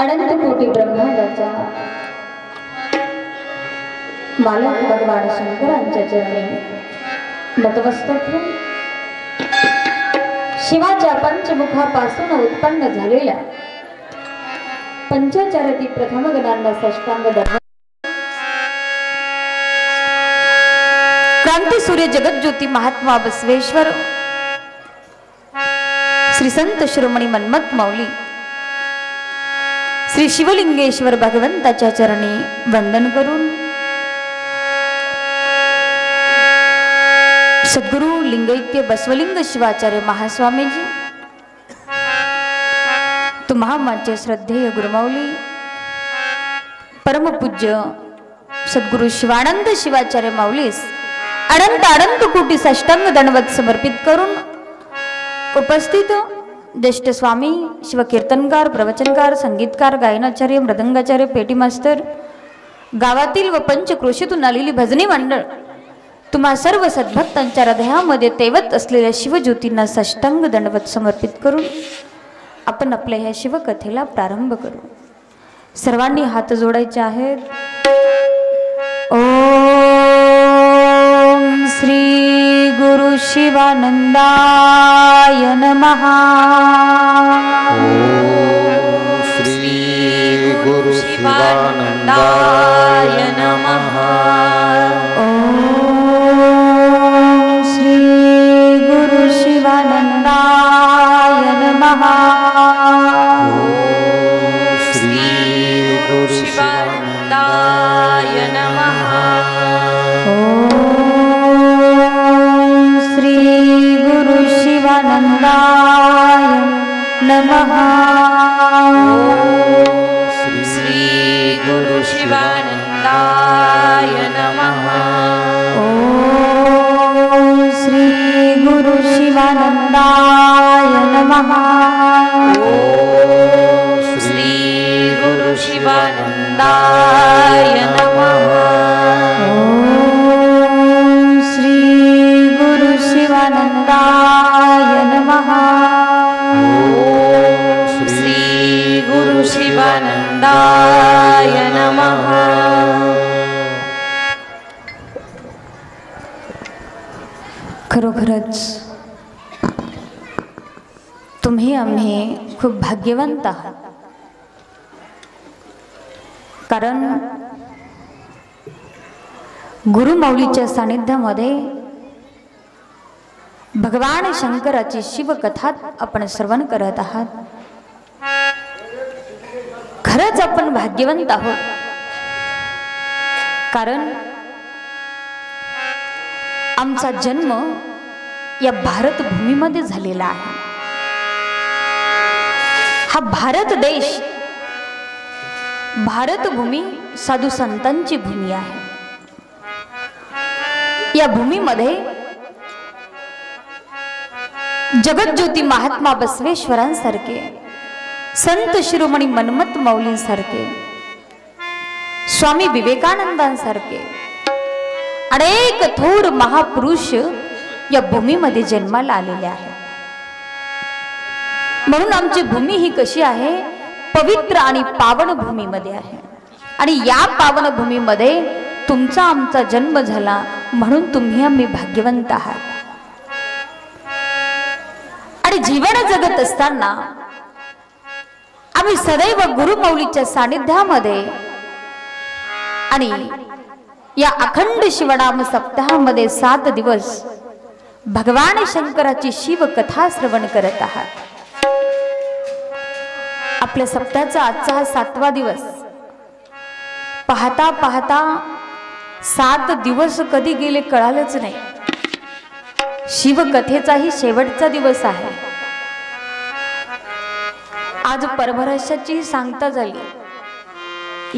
अनंत कोटी ब्रह्मांडाचा मालक भगवान शंकरांच्या चरणी नतमस्तक होऊन शिवाच्या पंचमुखापासून उत्पन्न झालेल्या पंचाचाराती प्रथम गणांना साष्टांग दंड क्रांती सूर्य जगज्योती महात्मा बसवेश्वर श्री संत शिरोमणी मन्मथ माऊली श्री शिवलिंगेश्वर भगवंताच्या चरणी वंदन करून सद्गुरु लिंगैक्य बसवलिंग शिवाचार्य महास्वामीजी तुम्हामाचे श्रद्धेय गुरुमाऊली परमपूज्य सद्गुरु शिवानंद शिवाचार्य माऊलीस अनंत अनंत कोटी साष्टांग दंडवत समर्पित करून उपस्थित ज्येष्ठ स्वामी शिवकीर्तनकार प्रवचनकार संगीतकार गायनाचार्य मृदंगाचार्य पेटी मास्तर गावातील व पंचक्रोशीतून आलेली भजनी मंडळ तुम्हा सर्व सद्भक्तांच्या हृदयामध्ये तेवत असलेल्या शिवज्योतींना साष्टांग दंडवत समर्पित करून आपण आपल्या ह्या शिवकथेला प्रारंभ करू। सर्वांनी हात जोडायचे आहेत। ओम श्री गुरु शिवानंदाय नमः। ओम श्री गुरु शिवानंदाय नमः। शिवानंदाय नमः। श्री गुरु शिवानंदाय नमः। श्री गुरु शिवानंदाय नमः। श्री गुरु शिवानंदाय नमः। श्री गुरु शिवानंदाय नमः। श्री गुरु शिवानंदाय नमः। श्री गुरु शिवानंदाय नमः। श्री गुरु शिवानंदाय नमः। खरोखरच तुम्ही आम्ही खूप भाग्यवंत आहात, कारण गुरुमाऊलीच्या सानिध्यामध्ये भगवान शंकराची शिवकथा आपण श्रवण करत आहात। खरंच आपण भाग्यवंत आहोत, कारण आमचा जन्म या भारत भूमीमध्ये झालेला आहे। हा भारत देश, भारत भूमी साधू संतांची भूमी आहे। या भूमीमध्ये जगज्योती महात्मा बसवेश्वरांसारखे, संत शिरोमणी मन्मथ माऊलींसारखे, स्वामी विवेकानंदांसारखे अनेक थोर महापुरुष या भूमीमध्ये जन्माला आलेले आहेत। म्हणून आमची भूमी ही कशी आहे, पवित्र आणि पावन भूमीमध्ये आहे। आणि या पावन भूमीमध्ये तुमचा आमचा जन्म झाला, म्हणून तुम्ही आम्ही भाग्यवंत आहात। आणि जीवन जगत असताना आम्ही सदैव गुरुमाऊलीच्या सानिध्यामध्ये आणि या अखंड शिवनाम सप्ताहामध्ये 7 दिवस भगवान शंकराची शिवकथा श्रवण करत आहात। आपल्या सप्ताहाचा आजचा हा 7वा दिवस। पाहता पाहता 7 दिवस कधी गेले कळालंच नाही। शिवकथेचाही शेवटचा दिवस आहे। आज परभराशाची सांगता झाली,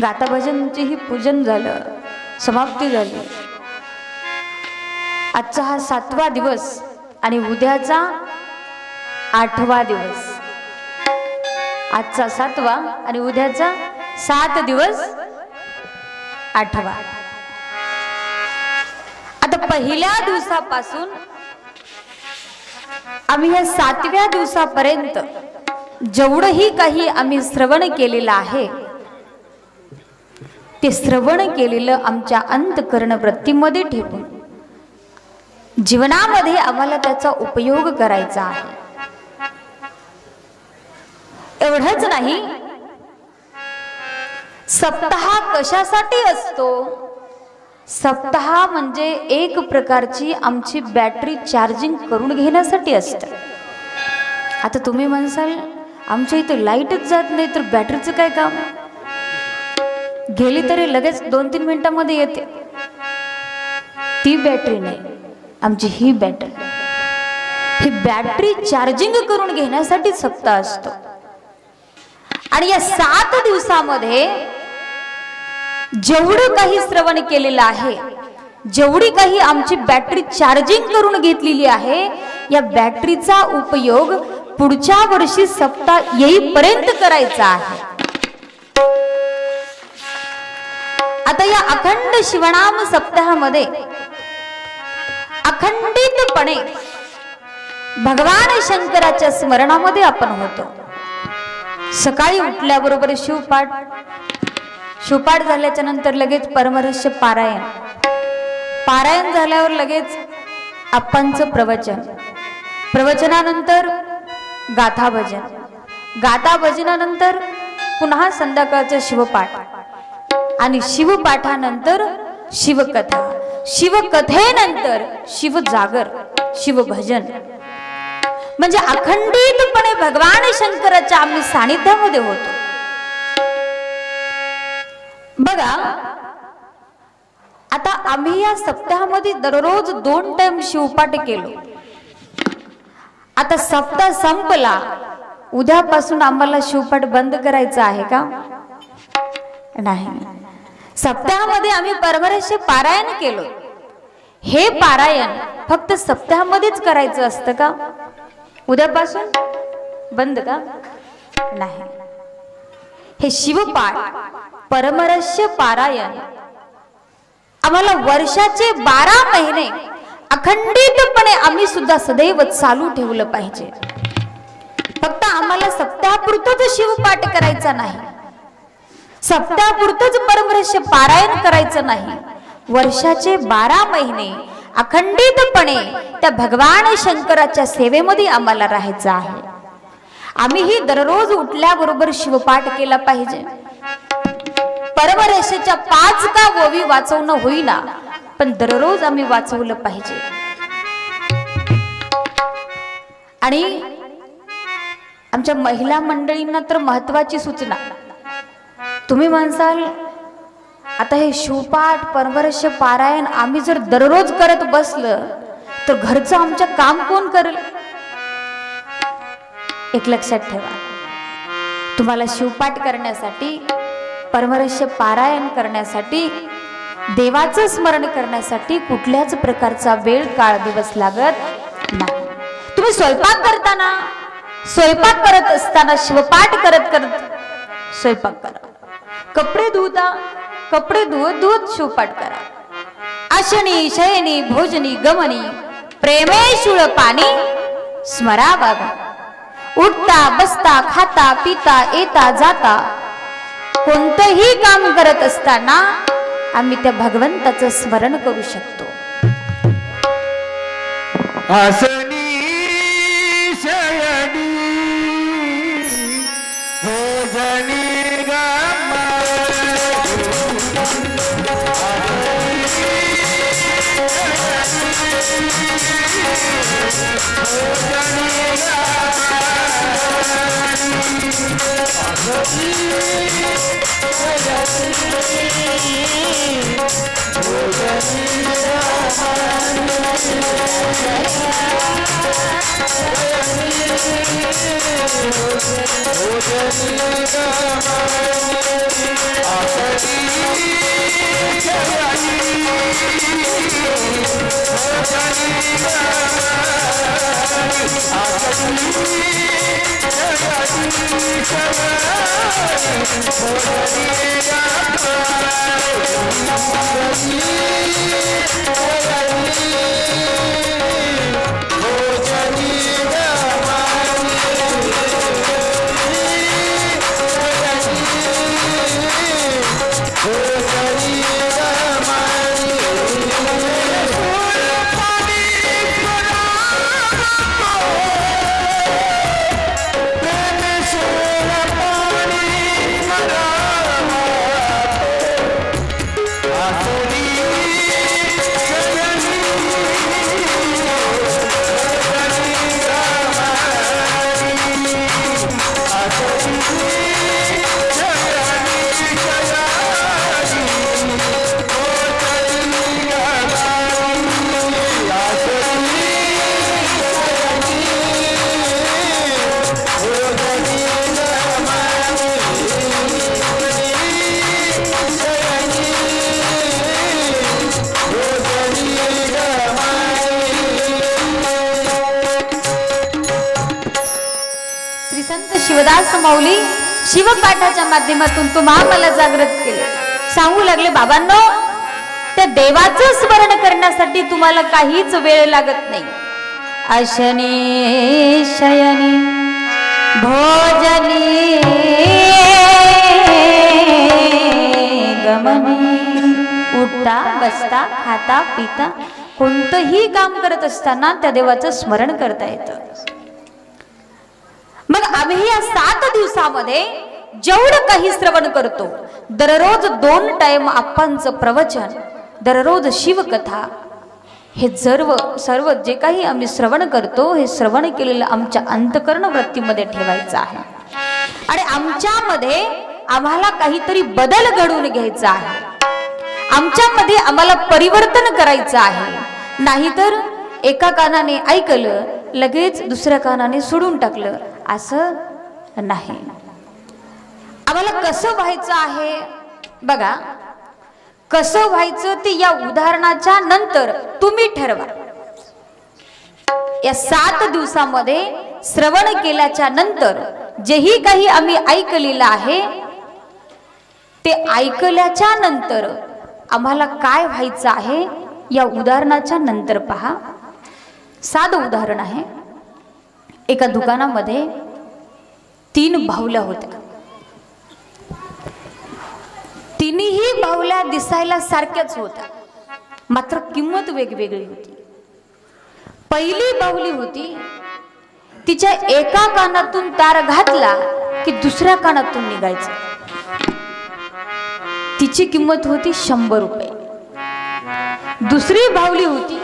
गाता भजनचेही पूजन झालं, समाप्ती झाली। आजचा हा 7वा दिवस आणि उद्याचा 8वा दिवस। आजचा 7वा आणि उद्याचा 7 दिवस 8वा। आता पहिल्या दिवसापासून आम्ही या 7व्या दिवसापर्यंत जेवढंही काही आम्ही श्रवण केलेलं आहे ते श्रवण केलेलं आमच्या अंतःकरण वृत्तीमध्ये ठेवून जीवनामध्ये आम्हाला त्याचा उपयोग करायचा आहे. एवढंच नाही, सप्ताह कशासाठी असतो? सप्ताह म्हणजे एक प्रकारची आमची बॅटरी चार्जिंग करून घेण्यासाठी असतं. आता तुम्ही म्हणसाल आमच्या इथं लाईटच जात नाही तर बॅटरीचं काय काम आहे? गेली तरी लगेच 2-3 मिनिटांमध्ये येते. ती बॅटरी नाही, आमची ही बॅटरी. ही बॅटरी चार्जिंग करून घेण्यासाठी सप्ताह असतो. आणि या 7 दिवसामध्ये जेवढं काही श्रवण केलेलं आहे, जेवढी काही आमची बॅटरी चार्जिंग करून घेतलेली आहे, या बॅटरीचा उपयोग पुढच्या वर्षी सप्ताह येईपर्यंत करायचा आहे. आता या अखंड शिवनाम सप्ताहामध्ये अखंडितपणे भगवान शंकराच्या स्मरणामध्ये आपण होतो. सकाळी उठल्याबरोबर शिवपाठ झाल्याच्या नंतर लगेच परमरहस्य पारायण झाल्यावर लगेच आप्पांचं प्रवचनानंतर गाथा भजनानंतर पुन्हा संध्याकाळचं शिवपाठ आणि शिवपाठानंतर शिवकथेनंतर शिवजागर, शिवभजन. म्हणजे अखंडितपणे भगवान शंकराच्या आम्ही सानिध्यामध्ये होतो. बघा, आता आम्ही या सप्ताहामध्ये दररोज 2 टाइम शिवपाठ केलो. आता सप्ताह संपला, उद्यापासून आम्हाला शिवपाठ बंद करायचा आहे का? नाही. सप्ताहामध्ये आम्ही परमरहस्य पारायण केलो. हे पारायण फक्त सप्ताहामध्येच करायचं असतं का? उद्यापासून बंद का? नाही. हे शिवपाठ, परमरहस्य पारायण आम्हाला वर्षाचे 12 महिने अखंडितपणे आम्ही सुद्धा सदैव चालू ठेवलं पाहिजे. फक्त आम्हाला सप्ताहापुरतच शिवपाठ करायचा नाही, सप्ताहापुरतच परमरहस्य पारायण करायचं नाही. वर्षाचे 12 महिने अखंडितपणे त्या भगवान शंकराच्या सेवेमध्ये आम्हाला राहायचं आहे. आम्हीही दररोज उठल्याबरोबर शिवपाठ केला पाहिजे. परमरहस्याच्या 5 का ओवी वाचवणं होईना, पण दररोज आम्ही वाचवलं पाहिजे. आणि आमच्या महिला मंडळींना तर महत्वाची सूचना. तुम्ही म्हणसाल आता हे शिवपाठ, परमरहस्य पारायण आम्ही जर दररोज करत बसलं तर घरचं आमचं काम कोण करेल? एक लक्षात ठेवा, तुम्हाला शिवपाठ करण्यासाठी, परमरहस्य पारायण करण्यासाठी, देवाचं स्मरण करण्यासाठी कुठल्याच प्रकारचा वेळ, काळ, दिवस लागत नाही. तुम्ही स्वयंपाक करत असताना शिवपाठ करत स्वयंपाक करा. कपडे धुवत शिवपाठ करा. आशनी शयनी भोजनी गमनी प्रेमेशुळ पाणी स्मरा बाबा. उठता बसता खाता पिता येता जाता कोणतंही काम करत असताना आम्ही त्या भगवंताचं स्मरण करू शकतो. आसनी शयनी भोजनी आसनी शिवदास माऊली शिवपाठाच्या माध्यमातून तुम्हा मला जागृत केले. सांगू लागले बाबांनो, त्या देवाचं स्मरण करण्यासाठी तुम्हाला काहीच वेळ लागत नाही. अशनी शयनी भोजनी गमनी, उठता बसता खाता पिता कोणतंही काम करत असताना त्या देवाचं स्मरण करता येतं. मग आम्ही या 7 दिवसामध्ये जेवढं काही श्रवण करतो, दररोज 2 टाइम आप्पांचं प्रवचन, दररोज शिवकथा, हे सर्व जे काही आम्ही श्रवण करतो, हे श्रवण केलेलं आमच्या अंतकरण वृत्तीमध्ये ठेवायचं आहे. आणि आमच्यामध्ये आम्हाला काहीतरी बदल घडवून घ्यायचा आहे. आमच्यामध्ये आम्हाला परिवर्तन करायचं आहे. नाहीतर एका कानाने ऐकलं लगेच दुसऱ्या कानाने सोडून टाकलं असं नाही. आम्हाला कसं व्हायचं आहे बघा. कसं व्हायचं ते या उदाहरणाच्या नंतर तुम्ही ठरवा. या 7 दिवसामध्ये श्रवण केल्याच्या नंतर जेही काही आम्ही ऐकलेलं आहे ते ऐकल्याच्या नंतर आम्हाला काय व्हायचं आहे या उदाहरणाच्या नंतर पहा. साधं उदाहरण आहे. एका दुकानामध्ये 3 बाहुल्या होत्या. तिन्ही बाहुल्या दिसायला सारख्याच होत्या, मात्र किंमत वेगवेगळी होती. पहिली बाहुली होती, तिच्या एका कानातून तार घातला की दुसऱ्या कानातून निघायचं. तिची किंमत होती 100 रुपये. दुसरी बाहुली होती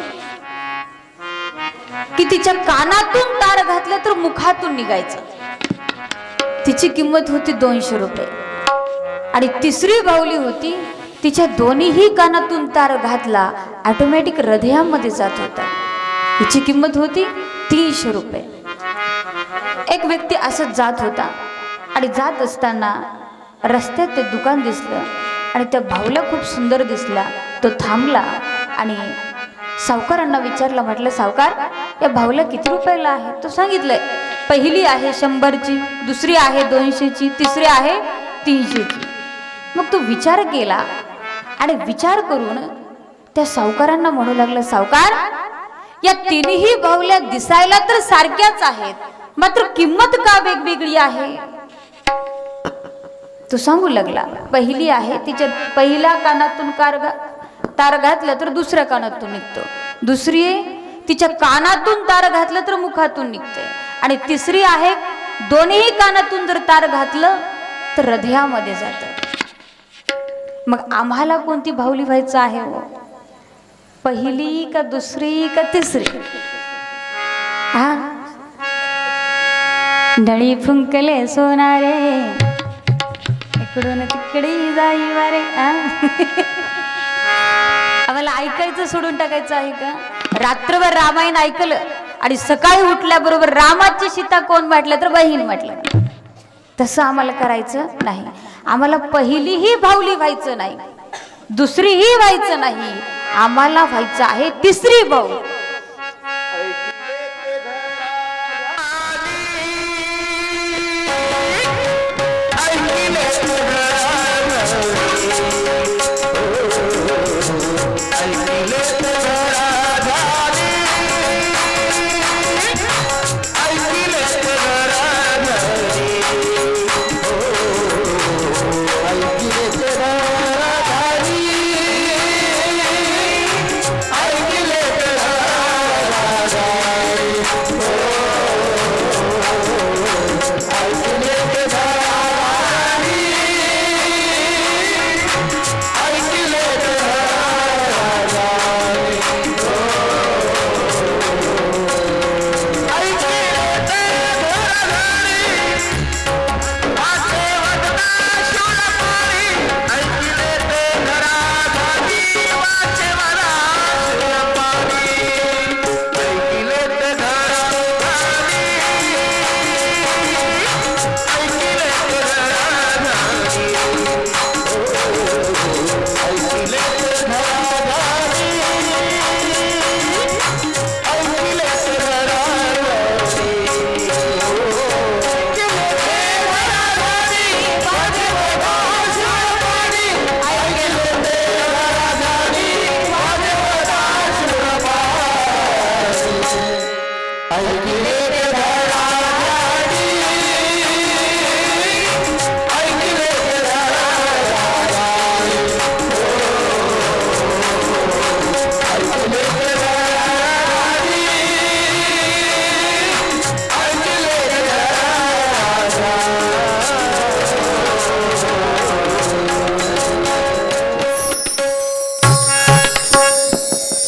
की तिच्या कानातून तार घातलं तर मुखातून निघायचं. तिची किंमत होती 200 रुपये. आणि तिसरी बाहुली होती, तिच्या दोन्हीही कानातून तार घातला ऑटोमॅटिक हृदयामध्ये जात होता. हिची किंमत होती 300 रुपये. एक व्यक्ती असंच जात होता आणि जात असताना रस्त्यात ते दुकान दिसलं आणि त्या बाहुल्या खूप सुंदर दिसल्या. तो थांबला आणि सावकारांना विचारलं, म्हटलं सावकार या बाहुल्या किती रुपयाला आहे? तो सांगितलंय पहिली आहे 100ची, दुसरी आहे 200ची, तिसरी आहे 300ची. मग तो विचार केला आणि विचार करून त्या सावकारांना म्हणू लागला, सावकार या तिन्ही बाहुल्या दिसायला तर सारख्याच आहेत, मात्र किंमत का वेगवेगळी आहे? तो सांगू लागला, पहिली आहे तिच्या पहिल्या कानातून तार घातलं तर दुसऱ्या कानातून निघतो. दुसरी आहे तिच्या कानातून तार घातलं तर मुखातून निघते. आणि तिसरी आहे दोन्ही कानातून जर तार घातलं तर हृदयामध्ये जातं. मग आम्हाला कोणती बाहुली व्हायचं आहे हो? पहिली का दुसरी का तिसरी? हा, नळी फुंकले सोनारे इकडून तिकडे जाई वारे. आम्हाला ऐकायचं सोडून टाकायचं आहे का? रात्रभर रामायण ऐकलं आणि सकाळी उठल्याबरोबर रामाची सीता कोण म्हटलं तर बहीण म्हटलं. तसं आम्हाला करायचं नाही. आम्हाला पहिलीही बाहुली व्हायचं नाही, दुसरीही व्हायचं नाही. आम्हाला व्हायचं आहे तिसरी बाहुली.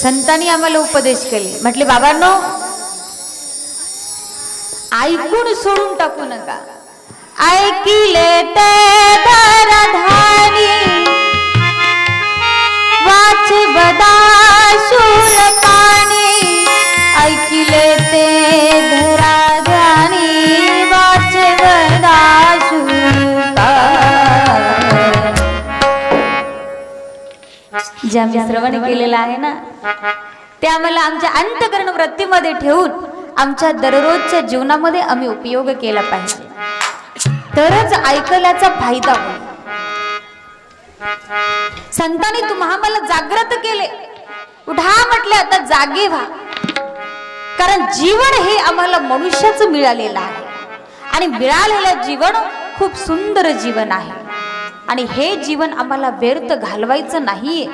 संतांनी आम्हाला उपदेश केले, म्हटले बाबांनो ऐकून सोडून टाकू नका. ऐकिले ते धराधानी वाच बदा शूल पाणी. ऐकिले ते धराधानी वाच बदा शूल पाणी. जे आम्ही श्रवण केलेलं आहे ना ते आम्हाला आमच्या अंतःकरण वृत्तीमध्ये ठेवून आमच्या दररोजच्या जीवनामध्ये आम्ही उपयोग केला पाहिजे, तरच ऐकल्याचा फायदा होईल. संतांनी तुम्हाला जागृत केले, उठा म्हटले, आता जागे व्हा. कारण जीवन हे आम्हाला मनुष्याचं मिळालेलं आहे आणि मिळालेलं जीवन खूप सुंदर जीवन आहे आणि हे जीवन आम्हाला व्यर्थ घालवायचं नाहीये.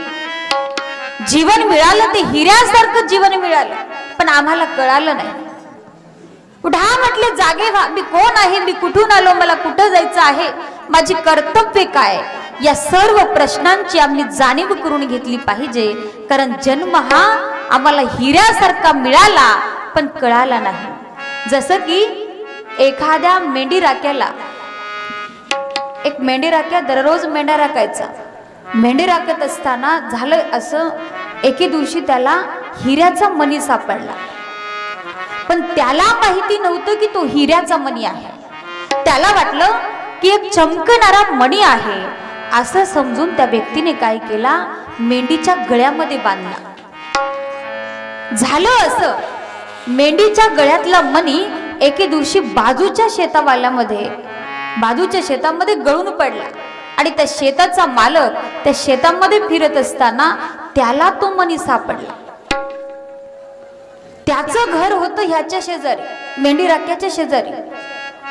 जीवन मिळालं ते हिऱ्यासारखं जीवन मिळालं, पण आम्हाला कळालं नाही. उठा म्हटले, जागे व्हा. मी कोण आहे, मी कुठून आलो, मला कुठं जायचं आहे, माझी कर्तव्य काय, या सर्व प्रश्नांची आम्ही जाणीव करून घेतली पाहिजे. कारण जन्म हा आम्हाला हिऱ्यासारखा मिळाला पण कळाला नाही. जसं की एखाद्या मेंढी राख्याला, एक मेंढी राख्या दररोज मेंढ्या राखायचा. मेंढी राखत असताना झालं असं, एके दिवशी त्याला हिऱ्याचा मणी सापडला, पण त्याला माहिती नव्हतं की तो हिऱ्याचा मणी आहे. त्याला वाटलं की एक चमकणारा मणी आहे असं समजून त्या व्यक्तीने काय केला, मेंढीच्या गळ्यामध्ये बांधला. झालं असं, मेंढीच्या गळ्यातला मणी एके दिवशी बाजूच्या शेतामध्ये गळून पडला आणि त्या शेताचा मालक त्या शेतामध्ये फिरत असताना त्याला तो मणी सापडला. त्याचं घर होतं ह्याच्या शेजारी, मेंढी राख्याच्या शेजारी.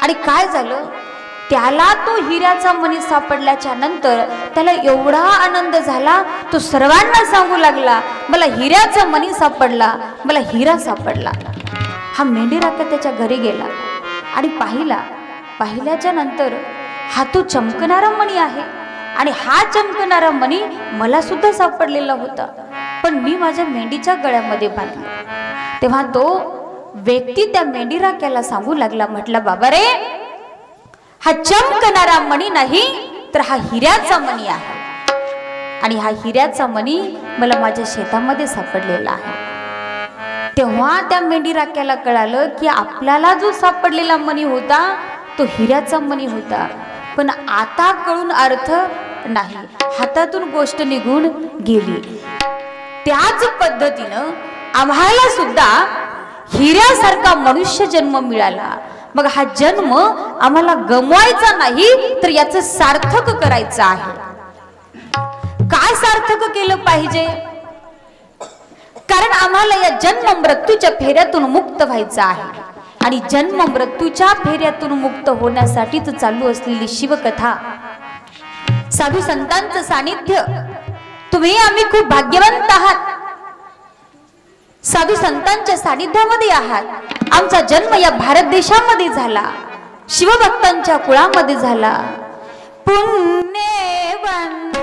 आणि काय झालं, त्याला तो हिऱ्याचा मणी सापडल्याच्या नंतर त्याला एवढा आनंद झाला, तो सर्वांना सांगू लागला, मला हिऱ्याचा मणी सापडला, मला हिरा सापडला. हा मेंढी राखा त्याच्या घरी गेला आणि पाहिल्याच्या नंतर हा तो चमकणारा मणी आहे आणि हा चमकणारा मणी मला सुद्धा सापडलेला होता, पण मी माझ्या मेंढीच्या गळ्यामध्ये बांधला. तेव्हा तो व्यक्ती त्या मेंढी राख्याला सांगू लागला, म्हटला, बाबा रे, हा चमकणारा मणी नाही तर हा हिऱ्याचा मणी आहे आणि हा हिऱ्याचा मणी मला माझ्या शेतामध्ये सापडलेला आहे. तेव्हा त्या मेंढी राख्याला कळालं की आपल्याला जो सापडलेला मणी होता तो हिऱ्याचा मणी होता, पण आता कळून अर्थ नाही, हातातून गोष्ट निघून गेली. त्याच पद्धतीनं आम्हाला सुद्धा हिऱ्यासारखा मनुष्य जन्म मिळाला. मग हा जन्म आम्हाला गमवायचा नाही तर याचं सार्थक करायचं आहे. काय सार्थक केलं पाहिजे? कारण आम्हाला या जन्म मृत्यूच्या फेऱ्यातून मुक्त व्हायचं आहे आणि जन्म मृत्यूच्या फेऱ्यातून मुक्त होण्यासाठीच चालू असलेली शिवकथा, साधू संतांचं सानिध्य, तुम्ही आम्ही खूप भाग्यवंत आहात. साधू संतांच्या सानिध्यामध्ये आहात. आमचा जन्म या भारत देशामध्ये झाला, शिवभक्तांच्या कुळामध्ये झाला. पुण्यवंत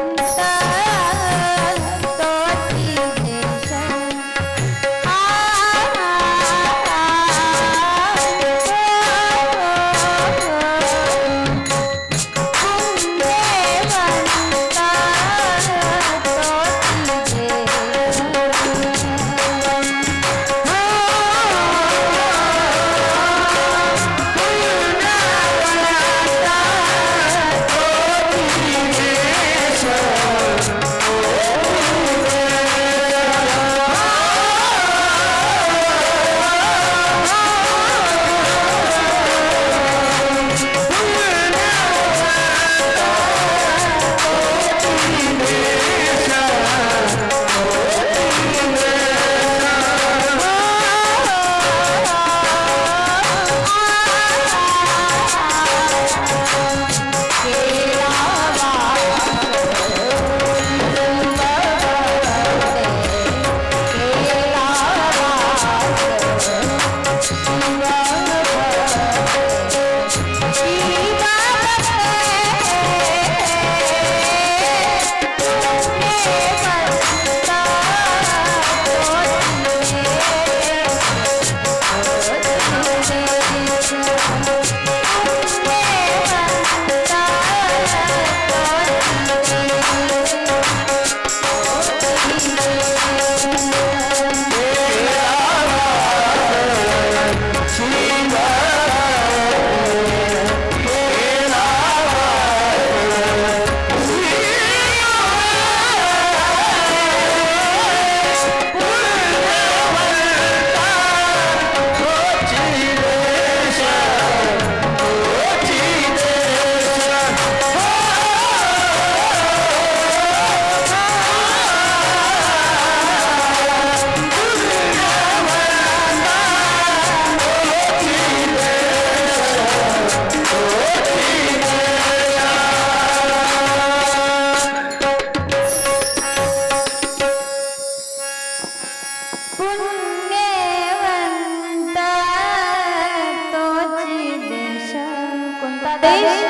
देश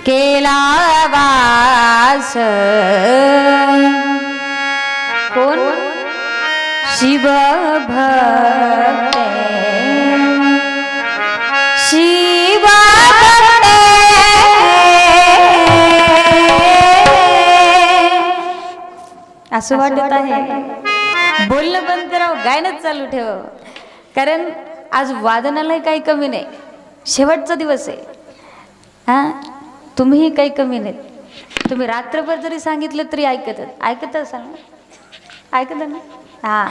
केला वास कोण शिव भक्त शिव भक्त असं वाटत आहे बोलणं बंद करावं गायनच चालू ठेव कारण आज वादनाला काही कमी नाही शेवटचा दिवस आहे हा तुम्हीही काही कमी नाहीत तुम्ही रात्रभर जरी सांगितलं तरी ऐकत असाल ना ऐकत ना हा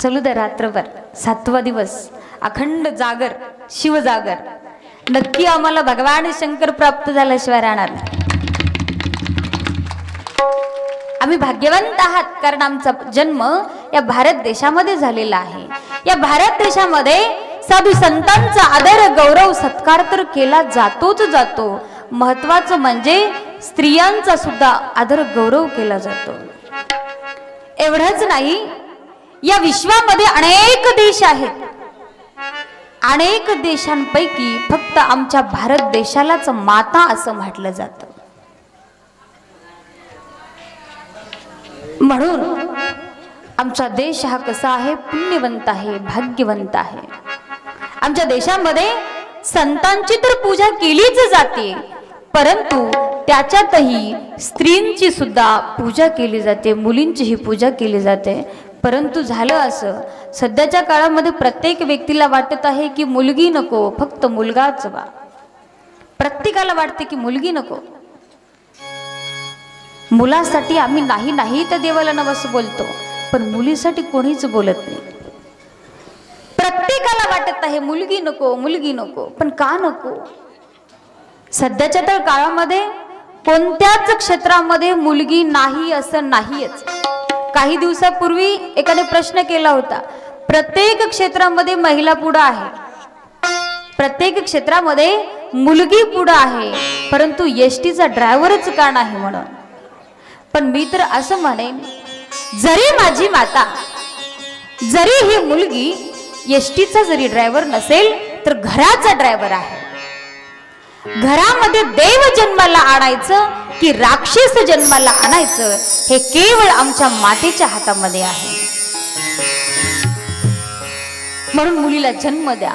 चलू द्या रात्रभर 7वा दिवस अखंड जागर शिव जागर नक्की आम्हाला भगवान शंकर प्राप्त झाल्याशिवाय राहणार नाही आम्ही भाग्यवंत आहात कारण आमचा जन्म या भारत देशामध्ये झालेला आहे या भारत देशामध्ये साधू संतांचा आदर गौरव सत्कार तर केला जातोच जातो महत्वाचं म्हणजे स्त्रियांचा सुद्धा आदर गौरव केला जातो एवढंच नाही या विश्वामध्ये अनेक देश आहेत अनेक देशांपैकी फक्त आमच्या भारत देशालाच माता असं म्हटलं जातं म्हणून आमचा देश हा कसा आहे पुण्यवंत आहे भाग्यवंत आहे आमच्या देशामध्ये संतांची तर पूजा केलीच जाते परंतु त्याच्यातही स्त्रींची सुद्धा पूजा केली जाते मुलींचीही पूजा केली जाते परंतु झालं असं सध्याच्या काळामध्ये प्रत्येक व्यक्तीला वाटत आहे की मुलगी नको फक्त मुलगाच बा प्रत्येकाला वाटते की मुलगी नको मुलासाठी आम्ही नाही नाही तर देवाला नवस बोलतो पण मुलीसाठी कोणीच बोलत नाही प्रत्येकाला वाटत आहे मुलगी नको पण का नको सध्याच्या तर काळामध्ये कोणत्याच क्षेत्रामध्ये मुलगी नाही असं नाहीच काही दिवसापूर्वी एकाने प्रश्न केला होता प्रत्येक क्षेत्रामध्ये महिला पुढे आहे प्रत्येक क्षेत्रामध्ये मुलगी पुढे आहे परंतु एसटीचा ड्रायव्हरच का नाही म्हणून पण मी तर असं म्हणेन जरी माझी माता जरी ही मुलगी एसटीचा जरी ड्रायव्हर नसेल तर घराचा ड्रायव्हर आहे घरामध्ये देव जन्माला आणायचं की राक्षस जन्माला आणायचं हे केवळ आमच्या मातेच्या हातामध्ये आहे म्हणून मुलीला जन्म द्या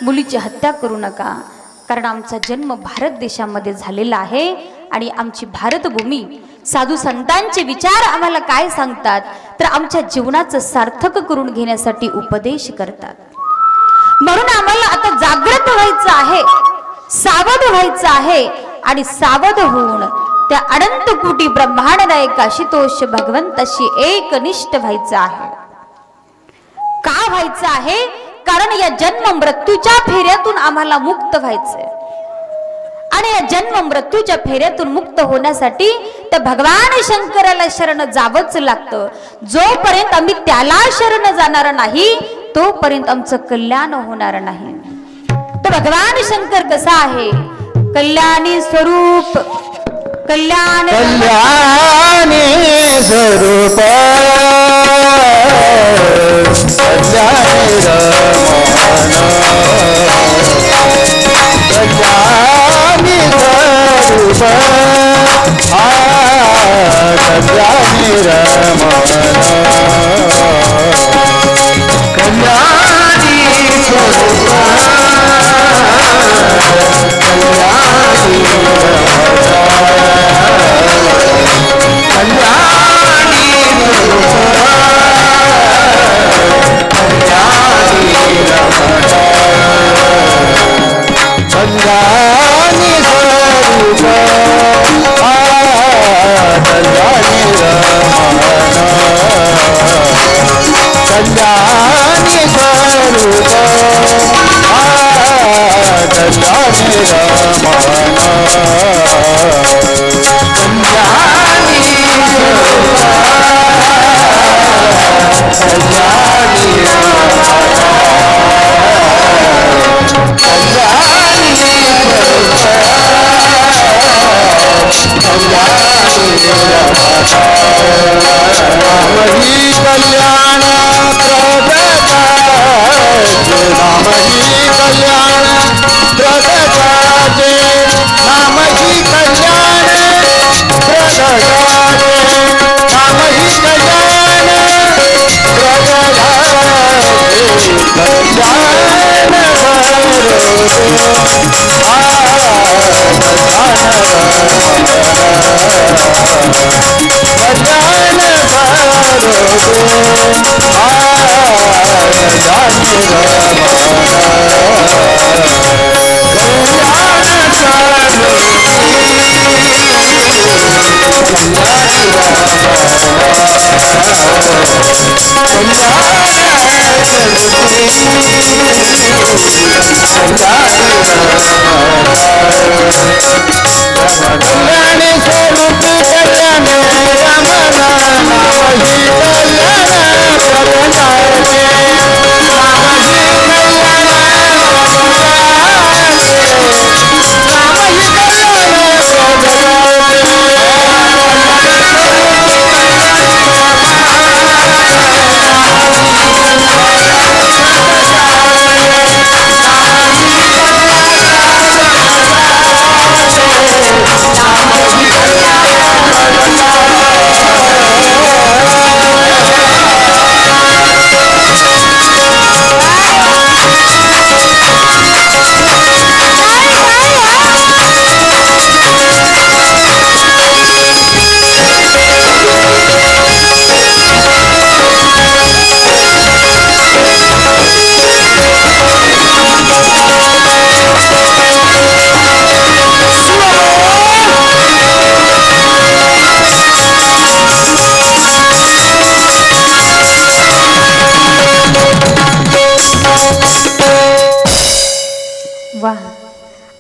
मुलीची हत्या करू नका कारण आमचा जन्म भारत देशामध्ये झालेला आहे आणि आमची भारतभूमी साधू संतांचे विचार आम्हाला काय सांगतात तर आमच्या जीवनाचं सार्थक करून घेण्यासाठी उपदेश करतात म्हणून आम्हाला आता जागृत व्हायचं आहे सावध व्हायचं आहे आणि सावध होऊन त्या अनंत कोटी ब्रह्मांड नायक आशुतोष भगवंताशी एकनिष्ठ व्हायचं आहे का व्हायचं आहे कारण या जन्म मृत्यूच्या फेऱ्यातून आम्हाला मुक्त व्हायचंय आणि या जन्म मृत्यूच्या फेऱ्यातून मुक्त होण्यासाठी त्या भगवान शंकराला शरण जावंच लागतं जोपर्यंत आम्ही त्याला शरण जाणार नाही तोपर्यंत आमचं कल्याण होणार नाही तर भगवान शंकर कसा आहे कल्याणी स्वरूप कल्याणी स्वरूप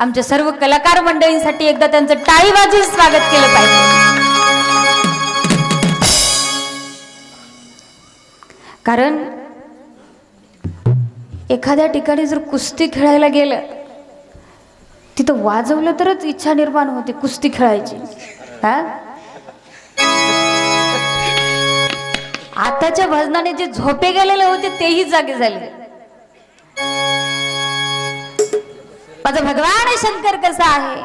आमच्या सर्व कलाकार मंडळींसाठी एकदा त्यांचं टाळी वाजवून स्वागत केलं पाहिजे. कारण एखाद्या ठिकाणी जर कुस्ती खेळायला गेलं तिथं वाजवलं तरच इच्छा निर्माण होते कुस्ती खेळायची. आताच्या भजनाने जे झोपे गेलेले होते तेही जागे झाले. माझा भगवान शंकर कसा आहे,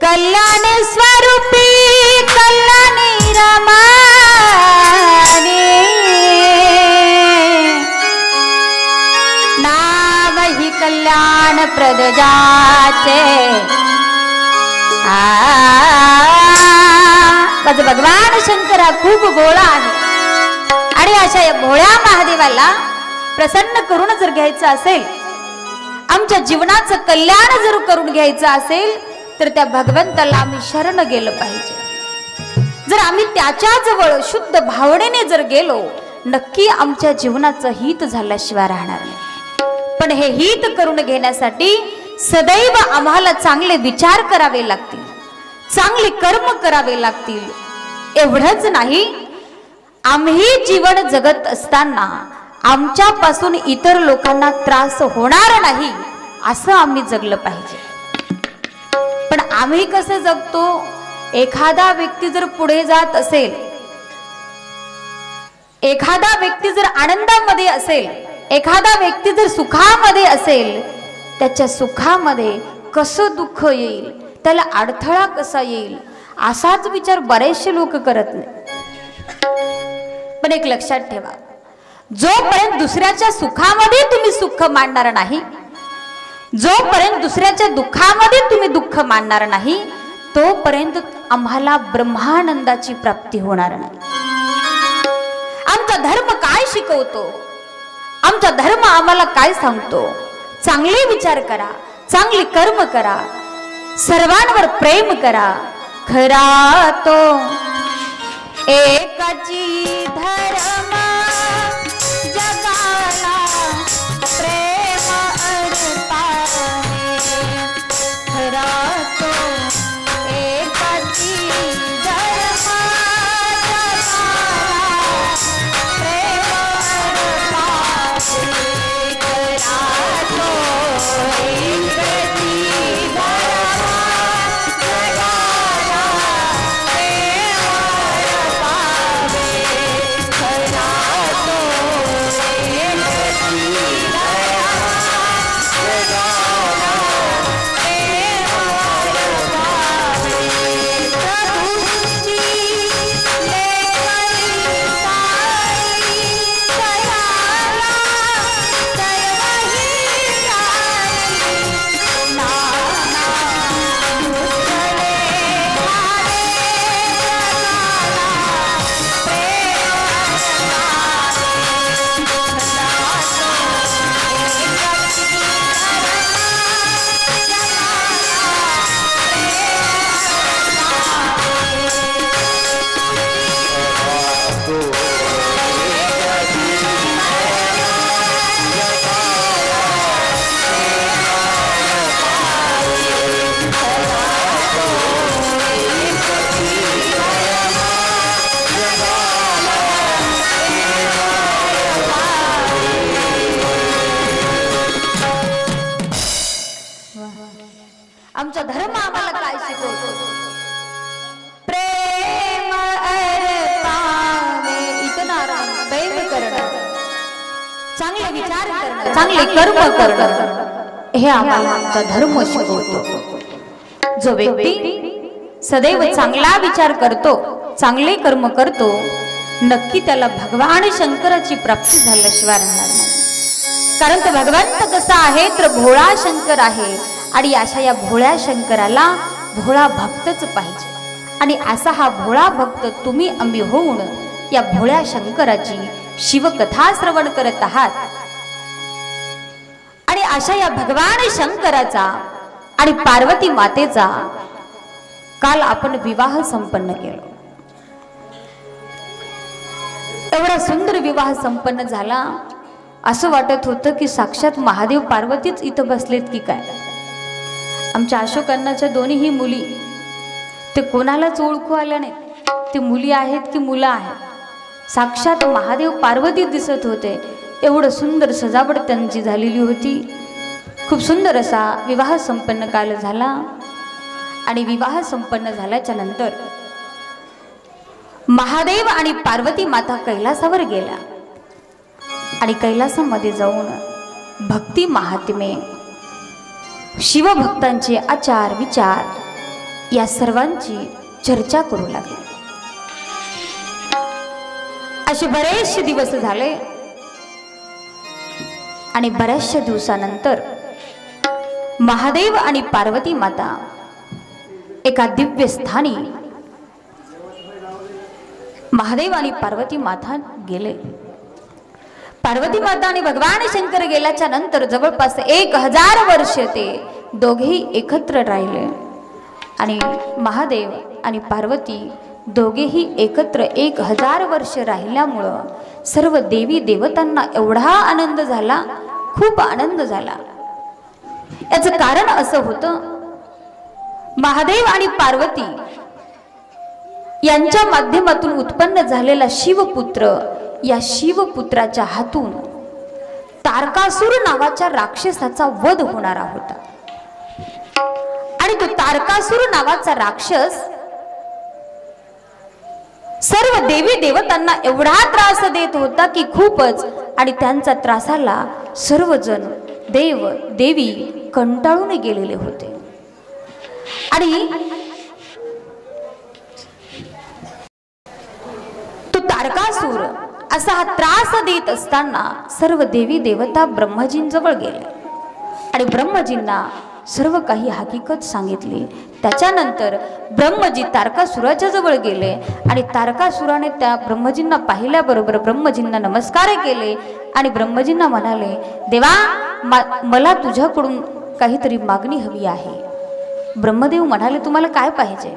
कल्याण स्वरूपी कल्याणी रमाने नाम ही कल्याण प्रदजाचे. माझा भगवान शंकर हा खूप भोळा आहे आणि अशा या भोळ्या महादेवाला प्रसन्न करून जर घ्यायचं असेल, आमच्या जीवनाचं कल्याण जर करून घ्यायचं असेल तर त्या भगवंताला आम्ही शरण गेलं पाहिजे. जर आम्ही त्याच्या जवळ शुद्ध भावनेने जर गेलो नक्की आमच्या जीवनाचं हित झाल्याशिवाय राहणार नाही. पण हे हित करून घेण्यासाठी सदैव आम्हाला चांगले विचार करावे लागतील, चांगले कर्म करावे लागतील. एवढंच नाही, आम्ही जीवन जगत असताना आमच्यापासून इतर लोकांना त्रास होणार नाही असं आम्ही जगलं पाहिजे. पण आम्ही कसं जगतो, एखादा व्यक्ती जर पुढे जात असेल, एखादा व्यक्ती जर आनंदामध्ये असेल, एखादा व्यक्ती जर सुखामध्ये असेल, त्याच्या सुखामध्ये कसं दुःख येईल, त्याला अडथळा कसा येईल असाच विचार बरेचसे लोक करत नाही. पण एक लक्षात ठेवा, जोपर्यंत दुसऱ्याच्या सुखामध्ये तुम्ही सुख मानणार नाही, जोपर्यंत दुसऱ्याच्या दुःखामध्ये तुम्ही दुःख मानणार नाही, तोपर्यंत आम्हाला ब्रह्मानंदाची प्राप्ती होणार नाही. आमचा धर्म काय शिकवतो, आमचा धर्म आम्हाला काय सांगतो, चांगले विचार करा, चांगले कर्म करा, सर्वांवर प्रेम करा. खरा तो एकाची धर्म जगाला प्रेम अर्पावे. खरा तो एकाची धर्म जगाला प्रेम अर्पावे. खरा तो एकाची धर्म आमचा धर्म आम्हाला काय शिकवतो? प्रेम अर्पावे इतना प्रेम करणं, चांगले विचार करणं, चांगले कर्म करणं हे आम्हाला आमचा धर्म शिकवतो। जो व्यक्ती सदैव चांगला विचार करतो, चांगले कर्म करतो, नक्की त्याला भगवान शंकराची प्राप्ती झाल्याशिवाय राहणार नाही। कारण तो भगवंत कसा आहे तर भोळा शंकर आहे आणि अशा या भोळ्या शंकराला भोळा भक्तच पाहिजे। आणि असा हा भोळा भक्त तुम्ही आम्ही होऊन या भोळ्या शंकराची शिवकथा श्रवण करत आहात। आणि अशा या भगवान शंकराचा आणि पार्वती मातेचा काल आपण विवाह संपन्न केला। एवढा सुंदर विवाह संपन्न झाला, असं वाटत होतं की साक्षात महादेव पार्वतीच इथं बसलेत की काय। आमच्या अशोकांनाच्या दोन्हीही मुली ते कोणालाच ओळखू आल्या नाहीत, ते मुली आहेत की मुलं आहेत। साक्षात महादेव पार्वती दिसत होते, एवढं सुंदर सजावट त्यांची झालेली होती। खूप सुंदर असा विवाह संपन्न काल झाला। आणि विवाह संपन्न झाल्याच्या नंतर महादेव आणि पार्वती माता कैलासावर गेला आणि कैलासामध्ये जाऊन भक्ती महात्म्य, शिवभक्तांचे आचार विचार या सर्वांची चर्चा करू लागले। असे बरेचसे दिवस झाले आणि बऱ्याचशा दिवसानंतर महादेव आणि पार्वती माता एका दिव्य स्थानी महादेव आणि पार्वती माता गेले। पार्वती माता आणि भगवान शंकर गेल्याच्या नंतर जवळपास 1000 वर्ष ते दोघेही एकत्र राहिले। आणि महादेव आणि पार्वती दोघेही एकत्र 1000 वर्ष राहिल्यामुळं सर्व देवी देवतांना एवढा आनंद झाला, खूप आनंद झाला। याचं कारण असं होतं, महादेव आणि पार्वती यांच्या माध्यमातून उत्पन्न झालेला शिवपुत्र, या शिवपुत्राच्या हातून तारकासुर नावाच्या राक्षसाचा वध होणारा होता। आणि तो तारकासुर नावाचा राक्षस सर्व देवी देवतांना एवढा त्रास देत होता की खूपच, आणि त्यांचा त्रासाला सर्वजण देव देवी कंटाळून गेलेले होते। आणि तो तारकासुर असा हा त्रास देत असताना सर्व देवी देवता ब्रह्मजींजवळ गेले आणि ब्रह्मजींना सर्व काही हकीकत सांगितली। त्याच्यानंतर ब्रह्मजी तारकासुराच्या जवळ गेले आणि तारकासुराने त्या ब्रह्मजींना पाहिल्याबरोबर ब्रह्मजींना नमस्कार केले आणि ब्रह्मजींना म्हणाले, देवा मला तुझ्याकडून काहीतरी मागणी हवी आहे। ब्रह्मदेव म्हणाले, तुम्हाला काय पाहिजे?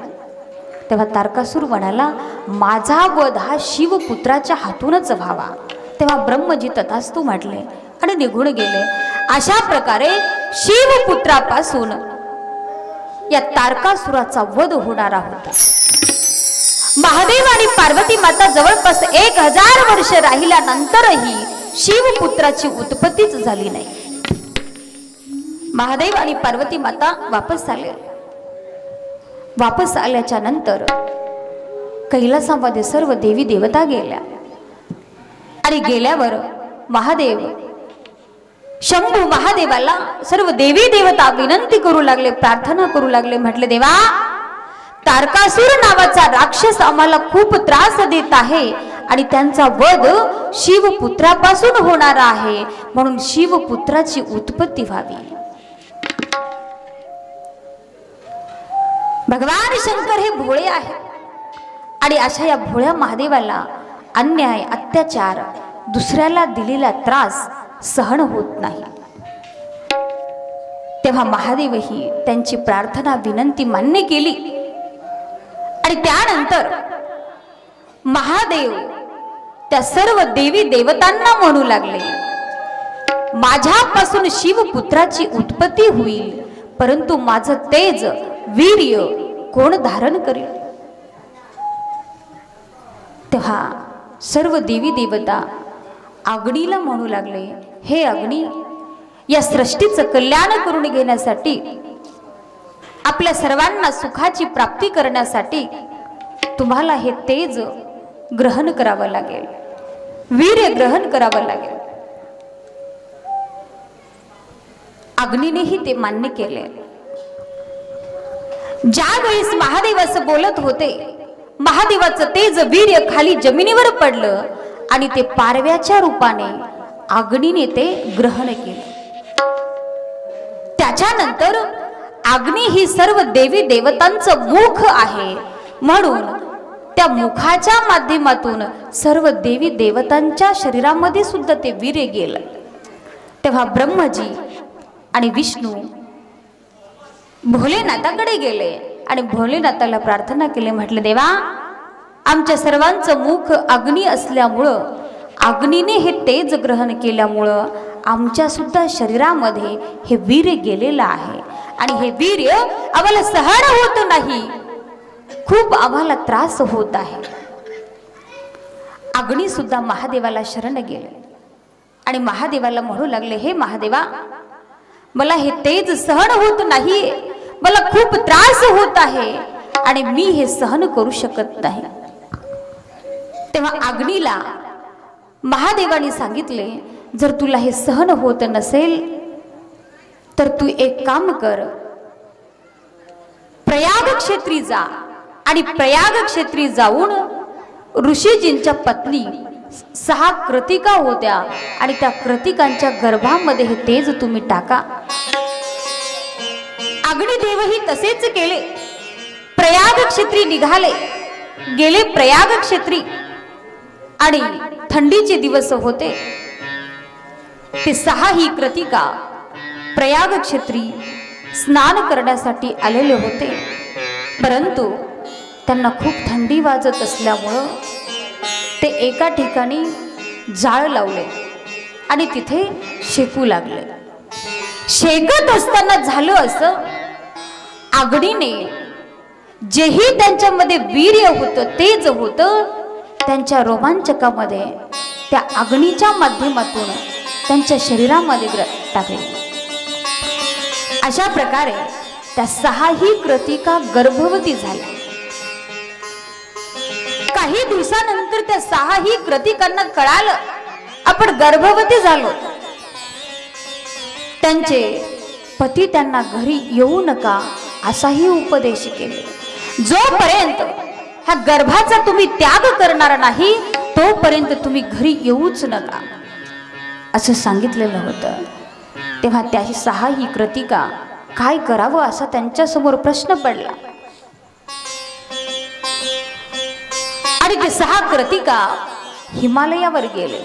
तेव्हा तारकासुर म्हणाला, माझा वध हा शिवपुत्राच्या हातूनच व्हावा। तेव्हा ब्रह्मजी तथास्तु म्हटले आणि निघून गेले। अशा प्रकारे शिवपुत्रापासून या तारकासुराचा वध होणारा होता। महादेव आणि पार्वती माता जवळपास 1000 वर्ष राहिल्यानंतरही शिवपुत्राची उत्पत्तीच झाली नाही। महादेव आणि पार्वती माता वापस आले। वापस आल्याच्या नंतर कैलासामध्ये सर्व देवी देवता गेल्या आणि गेल्यावर महादेव शंभू महादेवाला सर्व देवी देवता विनंती करू लागले, प्रार्थना करू लागले। म्हटले, देवा तारकासुर नावाचा राक्षस आम्हाला खूप त्रास देत आहे आणि त्यांचा वध शिवपुत्रापासून होणारा आहे, म्हणून शिवपुत्राची उत्पत्ती व्हावी। भगवान शंकर हे भोळे आहे आणि अशा या भोळ्या महादेवाला अन्याय अत्याचार दुसऱ्याला दिलेला त्रास सहन होत नाही। तेव्हा महादेवही त्यांची प्रार्थना विनंती मान्य केली आणि त्यानंतर महादेव त्या सर्व देवी देवतांना म्हणू लागले, माझ्यापासून शिवपुत्राची उत्पत्ती होईल, परंतु माझं तेज वीर्य कोण धारण करेल? तेव्हा सर्व देवी देवता अग्नीला म्हणू लागले, हे अग्नी, या सृष्टीचं कल्याण करून घेण्यासाठी आपल्या सर्वांना सुखाची प्राप्ती करण्यासाठी तुम्हाला हे तेज ग्रहण करावं लागेल, वीर्य ग्रहण करावं लागेल. अग्नीनेही ते मान्य केले. ज्या वेळेस महादेव असं बोलत होते, महादेवाचं तेज वीर्य खाली जमिनीवर पडलं आणि ते पारव्याच्या रूपाने अग्नीने ते ग्रहण केले. त्याच्यानंतर अग्नी ही सर्व देवी देवतांचं मुख आहे, म्हणून त्या मुखाच्या माध्यमातून सर्व देवी देवतांच्या शरीरामध्ये सुद्धा ते वीर्य गेलं. तेव्हा ब्रह्मजी आणि विष्णू भोलेनाथाकडे गेले आणि भोलेनाथाला प्रार्थना केली. म्हटले, देवा, आमच्या सर्वांचं मुख अग्नी असल्यामुळं, अग्नीने हे तेज ग्रहण केल्यामुळं आमच्या सुद्धा शरीरामध्ये हे वीर्य गेलेलं आहे आणि हे वीर्य आम्हाला सहन होत नाही, खूप आम्हाला त्रास होत आहे. अग्नी सुद्धा महादेवाला शरण गेले आणि महादेवाला म्हणू लागले, हे महादेवा, मला हे तेज सहन होत नाही, मला खूप त्रास होत आहे आणि मी हे सहन करू शकत नाही. तेव्हा अग्नीला महादेवाने सांगितले, जर तुला हे सहन होत नसेल तर तू एक काम कर, प्रयाग क्षेत्री जा आणि प्रयाग क्षेत्री जाऊन ऋषीजींच्या पत्नी 6 कृतिका होत्या आणि त्या कृतिकांच्या गर्भामध्ये हे तेज तुम्ही टाका. अग्निदेवही तसेच केले. प्रयाग क्षेत्री निघाले, गेले प्रयाग क्षेत्री आणि थंडीचे दिवस होते. ते 6 ही कृतिका प्रयाग क्षेत्री स्नान करण्यासाठी आलेले होते, परंतु त्यांना खूप थंडी वाजत असल्यामुळं ते एका ठिकाणी जाळ लावले आणि तिथे शेकू लागले. शेकत असताना झालं असं, अग्नीने जेही त्यांच्यामध्ये वीर्य होतं, तेज होतं, त्यांच्या रोमांचकामध्ये त्या अग्नीच्या माध्यमातून त्यांच्या शरीरामध्ये टाकले. अशा प्रकारे त्या 6 ही कृतिका गर्भवती झाल्या. काही दिवसानंतर त्या 6 ही कृतिकांना कळालं, आपण गर्भवती झालो. त्यांचे पती त्यांना घरी येऊ नका असाही उपदेश केले. जोपर्यंत ह्या गर्भाचा तुम्ही त्याग करणार नाही तोपर्यंत तुम्ही घरी येऊच नका असं सांगितलेलं होतं. तेव्हा त्या 6 ही कृतिका काय करावं असा त्यांच्या समोर प्रश्न पडला आणि ते 6 कृतिका हिमालयावर गेले.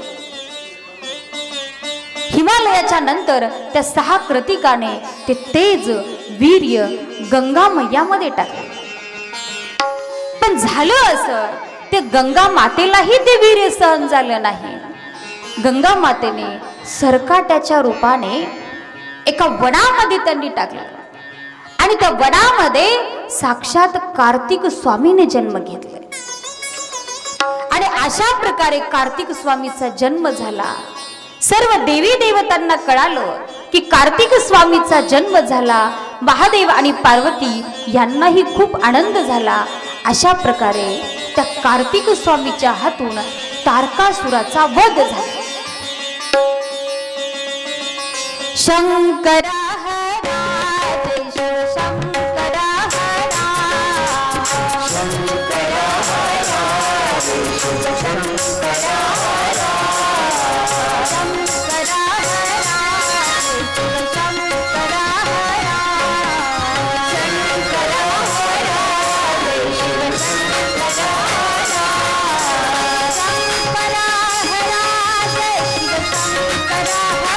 हिमालयाच्या नंतर त्या 6 कृतिकाने ते तेज वीर्य गंगा मैयामध्ये टाकले. पण झालं असं, ते गंगा मातेलाही ते वीर्य सहन झालं नाही. गंगा मातेने सरकाट्याच्या रूपाने एका वनामध्ये त्यांनी टाकलं आणि त्या वनामध्ये साक्षात कार्तिक स्वामीने जन्म घेतले आणि अशा प्रकारे कार्तिक स्वामीचा जन्म झाला. सर्व देवी देवतांना कळालं की कार्तिक स्वामीचा जन्म झाला. महादेव आणि पार्वती यांनाही खूप आनंद झाला. अशा प्रकारे त्या कार्तिक स्वामीच्या हातून तारकासुराचा वध झाला. शंकरा हरा जय शिव शंकरा हरा, शंकरा हरा जय शिव शंकरा हरा, शंकरा हरा जय शिव शंकरा हरा, शंकरा हरा जय शिव शंकरा हरा, शंकरा हरा जय शिव शंकरा हरा.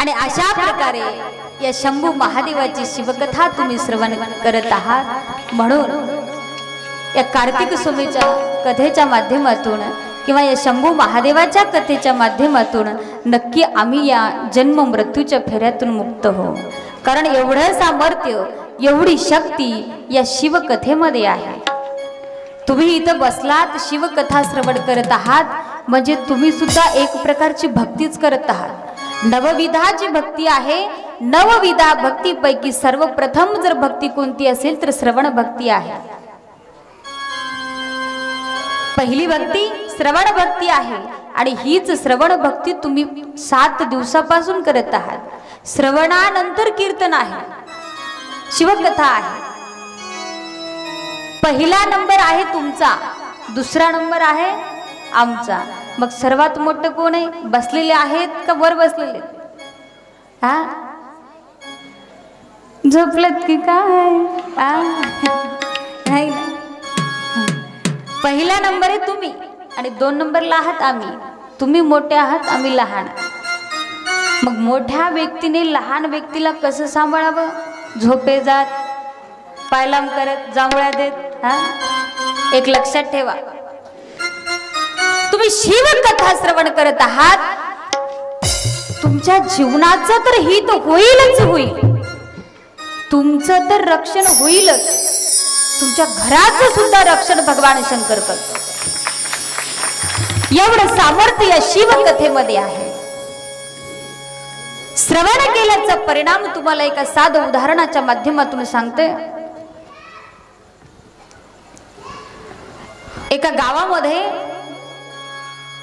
आणि अशा प्रकारे या शंभू महादेवाची शिवकथा तुम्ही श्रवण करत आहात। म्हणून या कार्तिक सोमेच्या कथेच्या माध्यमातून किंवा या शंभू महादेवाच्या कथेच्या माध्यमातून नक्की आम्ही या जन्म मृत्यूच्या फेऱ्यातून मुक्त हो। कारण एवढं सामर्थ्य एवढी शक्ती या शिवकथेमध्ये आहे। तुम्ही इथं बसलात शिवकथा श्रवण करत आहात म्हणजे तुम्ही सुद्धा एक प्रकारची भक्तीच करत आहात। नवविधाची भक्ती आहे। नवविधा भक्तीपैकी सर्वप्रथम जर भक्ती कोणती असेल तर श्रवण भक्ती आहे। पहिली भक्ती श्रवण भक्ती आहे आणि हीच श्रवण भक्ती तुम्ही 7 दिवसापासून करत आहात। श्रवणानंतर कीर्तन आहे, शिवकथा आहे। पहिला नंबर आहे तुमचा, दुसरा नंबर आहे आमचा। मग सर्वात मोठं कोण आहे? बसलेले आहेत का वर बसलेले? हा, झोपलेत की काय? नाही ना। पहिला नंबर आहे तुम्ही आणि 2 नंबरला आहात आम्ही। तुम्ही मोठे आहात, आम्ही लहान। मग मोठ्या व्यक्तीने लहान व्यक्तीला कसं सांभाळावं? झोपे जात, पायलाम करत, जांभळ्या देत। हा, एक लक्षात ठेवा, तुम्ही शिवकथा श्रवण करत आहात, तुमच्या जीवनाचं तर हित होईलच होईल, तुमचं तर रक्षण होईलच, तुमच्या घराचं सुद्धा रक्षण भगवान शंकर करतो। एवढं सामर्थ्य या शिवकथेमध्ये आहे। श्रवण केल्याचा परिणाम तुम्हाला एका साधं उदाहरणाच्या माध्यमातून सांगते। एका गावामध्ये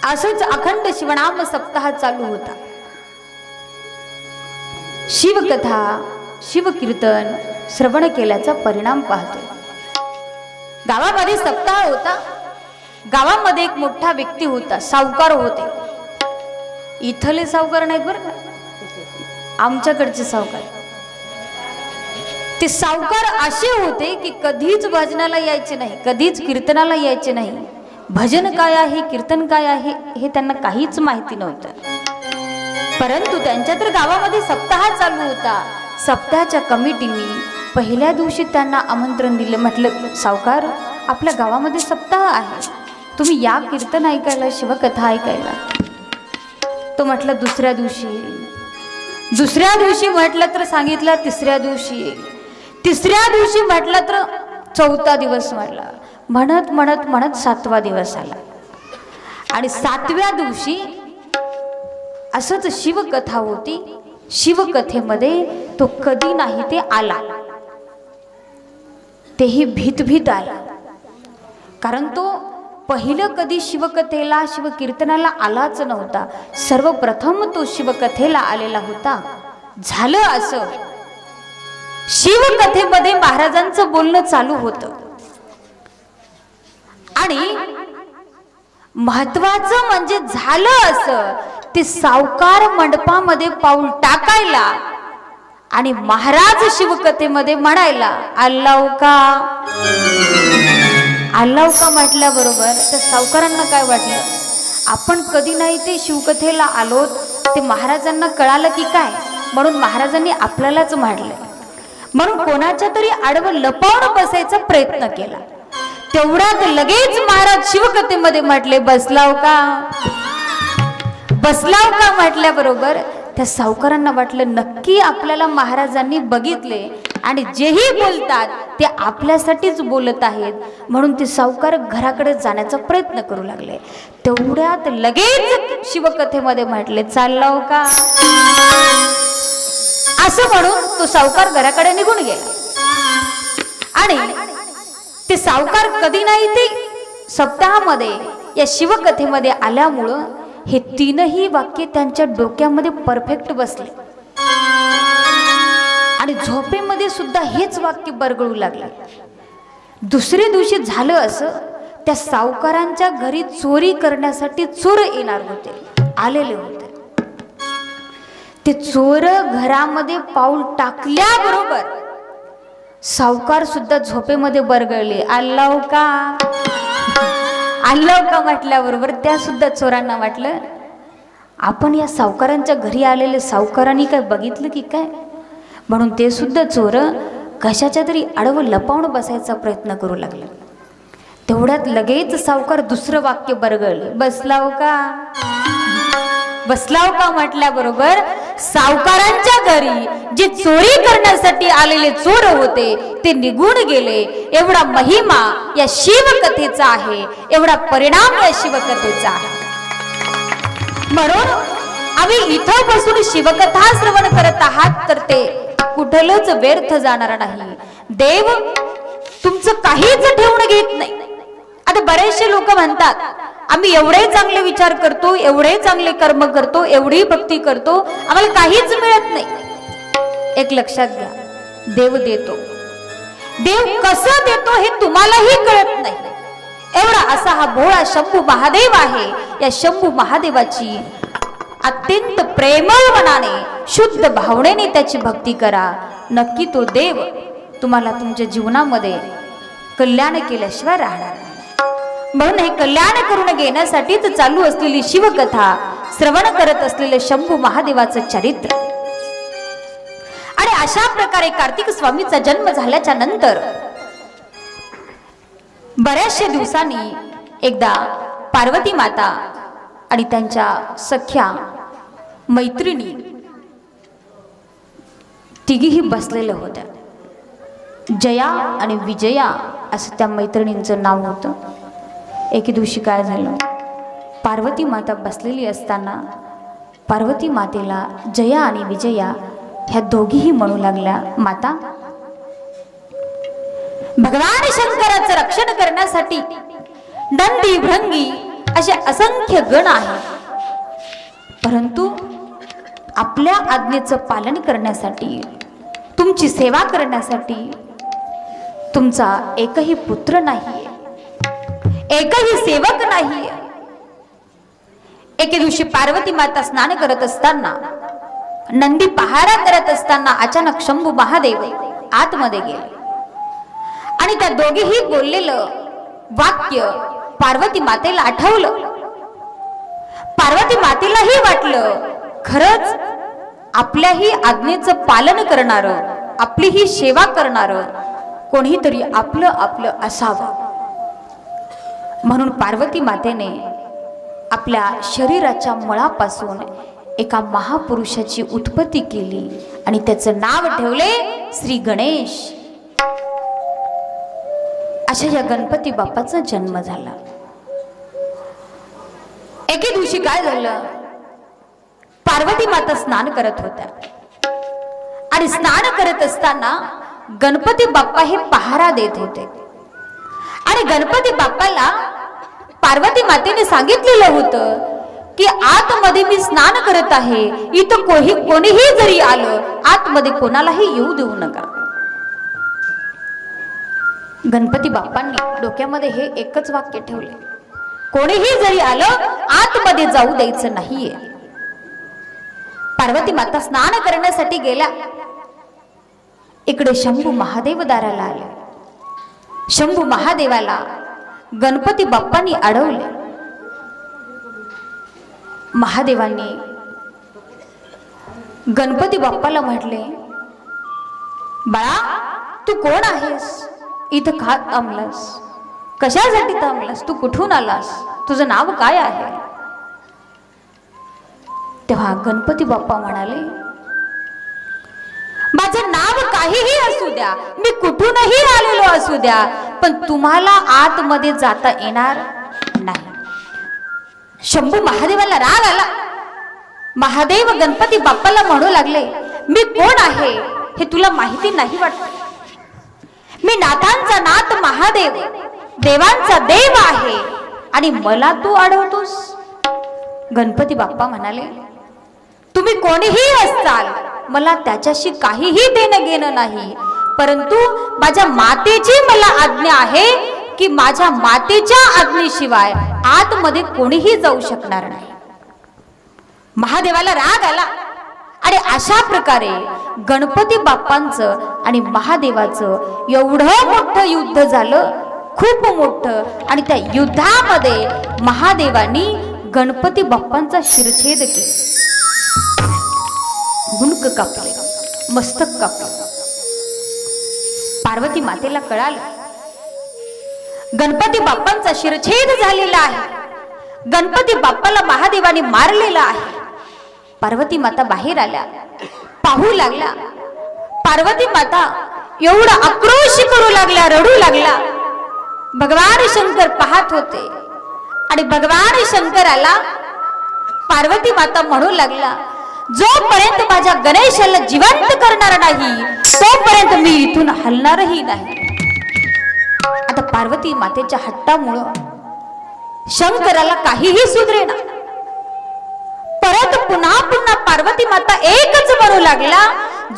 असंच अखंड शिवनाम सप्ताह चालू होता। शिवकथा शिवकीर्तन श्रवण केल्याचा परिणाम पाहतोय। गावामध्ये सप्ताह होता। गावामध्ये एक मोठा व्यक्ती होता, सावकार होते। इथले सावकार नाहीत बरं का, आमच्याकडचे सावकार। ते सावकार असे होते की कधीच भजनाला यायचे नाही, कधीच कीर्तनाला यायचे नाही। भजन काय आहे, कीर्तन काय आहे हे त्यांना काहीच माहिती नव्हतं। परंतु त्यांच्या तर गावामध्ये सप्ताह चालू होता। सप्ताहाच्या कमिटीने पहिल्या दिवशी त्यांना आमंत्रण दिले। म्हटलं, सावकार आपल्या गावामध्ये सप्ताह आहे, तुम्ही या कीर्तन ऐकायला, शिवकथा ऐकायला। तो म्हटलं दुसऱ्या दिवशी येईल। दुसऱ्या दिवशी म्हटलं तर सांगितलं तिसऱ्या दिवशी येईल। तिसऱ्या दिवशी म्हटलं तर 4था दिवस म्हटला। म्हणत म्हणत म्हणत 7वा दिवस आला आणि 7व्या दिवशी असंच शिवकथा होती। शिवकथेमध्ये तो कधी नाही ते आला, तेही भीत भीत आला। कारण तो पहिलं कधी शिवकथेला शिवकीर्तनाला आलाच नव्हता। सर्वप्रथम तो शिवकथेला आलेला होता। झालं असं, शिवकथेमध्ये महाराजांचं बोलणं चालू होतं आणि महत्वाचं म्हणजे झालं असं, ते सावकार मंडपामध्ये पाऊल टाकायला आणि महाराज शिवकथेमध्ये म्हणायला आलाव का, आलाव का म्हटल्याबरोबर त्या सावकारांना काय वाटलं, आपण कधी नाही ते शिवकथेला आलोत, ते महाराजांना कळालं की काय, म्हणून महाराजांनी आपल्यालाच मारलं। म्हणून कोणाच्या तरी आडवं लपवून बसायचा प्रयत्न केला। तेवढ्यात लगेच महाराज शिवकथेमध्ये म्हटले बसलाव का, बसलाव का म्हटल्याबरोबर त्या सावकारांना वाटलं नक्की आपल्याला महाराजांनी बघितले आणि जेही बोलतात ते आपल्यासाठीच बोलत आहेत, म्हणून ते सावकार घराकडे जाण्याचा प्रयत्न करू लागले। तेवढ्यात लगेच शिवकथेमध्ये म्हटले चाललाव का, असं म्हणून तो सावकार घराकडे निघून गेला। आणि ते सावकार कधी नाही ते सप्ताहामध्ये या शिवकथेमध्ये आल्यामुळं हे 3ही वाक्य त्यांच्या डोक्यामध्ये परफेक्ट बसले आणि झोपेमध्ये सुद्धा हेच वाक्य बरगळू लागले। दुसऱ्या दिवशी झालं असं, त्या सावकारांच्या घरी चोरी करण्यासाठी चोर येणार होते, आलेले होते। ते चोर घरामध्ये पाऊल टाकल्याबरोबर सावकार सुद्धा झोपेमध्ये बरगळले। आलाव का, आलाव का म्हटल्याबरोबर त्या सुद्धा चोरांना वाटलं आपण या सावकारांच्या घरी आलेले सावकारांनी काय बघितलं की काय, म्हणून ते सुद्धा चोर कशाच्या तरी आडवं लपावून बसायचा प्रयत्न करू लागले. तेवढ्यात लगेच सावकार दुसरं वाक्य बरगळले, बसलाव का. बसलाव का म्हटल्याबरोबर सावकारांच्या घरी जे चोरी करण्यासाठी आलेले चोर होते ते निघून गेले. एवढा महिमा या शिवकथेचा आहे, एवढा परिणाम या शिवकथेचा आहे. म्हणून आम्ही इथं बसून शिवकथा श्रवण करत आहात तर ते कुठलंच व्यर्थ जाणार नाही. देव तुमचं काहीच ठेवून घेत नाही. आता बरेचसे लोक म्हणतात आम्ही एवढे चांगले विचार करतो, एवढे चांगले कर्म करतो, एवढी भक्ती करतो, आम्हाला काहीच मिळत नाही. एक लक्षात घ्या, देव देतो. देव कसं देतो हे तुम्हालाही कळत नाही. एवढा असा हा भोळा शंभू महादेव आहे. या शंभू महादेवाची अत्यंत प्रेमळ मनाने शुद्ध भावनेने त्याची भक्ती करा. नक्की तो देव तुम्हाला तुमच्या जीवनामध्ये कल्याण केल्याशिवाय राहणार नाही. म्हणून हे कल्याण करून घेण्यासाठीच चालू असलेली शिवकथा श्रवण करत असलेले शंभू महादेवाचं चरित्र. आणि अशा प्रकारे कार्तिक स्वामीचा जन्म झाल्याच्या नंतर बऱ्याचशा दिवसांनी एकदा पार्वती माता आणि त्यांच्या सख्या मैत्रिणी तिघीही बसलेल्या होत्या. जया आणि विजया असं त्या मैत्रिणींचं नाव होतं. एके दिवशी काय झालं, पार्वती माता बसलेली असताना पार्वती मातेला जया आणि विजया ह्या दोघीही म्हणू लागल्या, माता भगवान शंकराचं रक्षण करण्यासाठी नंदी भृंगी असे असंख्य गण आहेत, परंतु आपल्या आज्ञेचं पालन करण्यासाठी तुमची सेवा करण्यासाठी तुमचा एकही पुत्र नाहीये, एकही सेवक नाहीये. एके दिवशी पार्वती माता स्नान करत असताना, नंदी पहारा करत असताना अचानक शंभू महादेव आतमध्ये गेले आणि त्या दोघेही बोललेलं वाक्य पार्वती मातेला आठवलं. पार्वती मातेलाही वाटलं खरंच आपल्याही आज्ञेचं पालन करणारं, आपली ही सेवा करणारं कोणीतरी आपलं आपलं असावं. म्हणून पार्वती मातेने आपल्या शरीराच्या मुळापासून एका महापुरुषाची उत्पत्ती केली आणि त्याचं नाव ठेवले श्री गणेश. अशा या गणपती बाप्पाचा जन्म झाला. एके दिवशी काय झालं, पार्वती माता स्नान करत होत्या आणि स्नान करत असताना गणपती बाप्पा हे पहारा देत होते. आणि गणपती बाप्पाला पार्वती मातेने सांगितलेलं होतं की आतमध्ये मी स्नान करत आहे, इथं कोणीही जरी आलं आतमध्ये कोणालाही येऊ देऊ नका. गणपती बाप्पांनी डोक्यामध्ये हे एकच वाक्य ठेवले, कोणीही जरी आलं आतमध्ये जाऊ द्यायचं नाहीये. पार्वती माता स्नान करण्यासाठी गेल्या. इकडे शंभू महादेव दाराला आले. शंभू महादेवाला गणपती बाप्पांनी अडवले. महादेवांनी गणपती बाप्पाला म्हटले, बाळा तू कोण आहेस, इथं का थांबलास, कशासाठी थांबलास, तू कुठून आलास, तुझं नाव काय आहे. तेव्हा गणपती बाप्पा म्हणाले, माझं नाव काहीही असू द्या, मी कुठूनही आलेलो असू द्या, पण तुम्हाला आतमध्ये जाता येणार नाही. शंभू महादेवाला राग आला. महादेव गणपती बाप्पाला म्हणू लागले, मी कोण आहे हे तुला माहिती नाही वाटत. मी नाथांचा नाथ महादेव, देवांचा देव आहे आणि मला तू अडवतोस. गणपती बाप्पा म्हणाले, तुम्ही कोणीही असताल मला त्याच्याशी काहीही देणं घेणं नाही, परंतु माझ्या मातेची मला आज्ञा आहे की माझ्या मातेच्या आज्ञेशिवाय आतमध्ये कोणीही जाऊ शकणार नाही. महादेवाला राग आला आणि अशा प्रकारे गणपती बाप्पांचं आणि महादेवाचं एवढं मोठं युद्ध झालं, खूप मोठं. आणि त्या युद्धामध्ये महादेवांनी गणपती बाप्पांचा शिरछेद केला, मुंडक कापले, मस्तक कापले. पार्वती मातेला कळालं गणपती बाप्पांचा शिरछेद झालेला आहे, गणपती बाप्पाला महादेवाने मारलेला आहे. पार्वती माता बाहेर आल्या, पाहू लागला. पार्वती माता एवढा आक्रोश करू लागला, रडू लागला. भगवान शंकर पाहत होते आणि भगवान शंकराला पार्वती माता म्हणू लागला, जोपर्यंत माझ्या गणेशाला जिवंत करणार नाही तोपर्यंत मी इथून हलणारही नाही. आता पार्वती मातेच्या हट्टामुळं शंकराला काहीही सुधरेना. परत पुन्हा पुन्हा पार्वती माता एकच म्हणू लागला,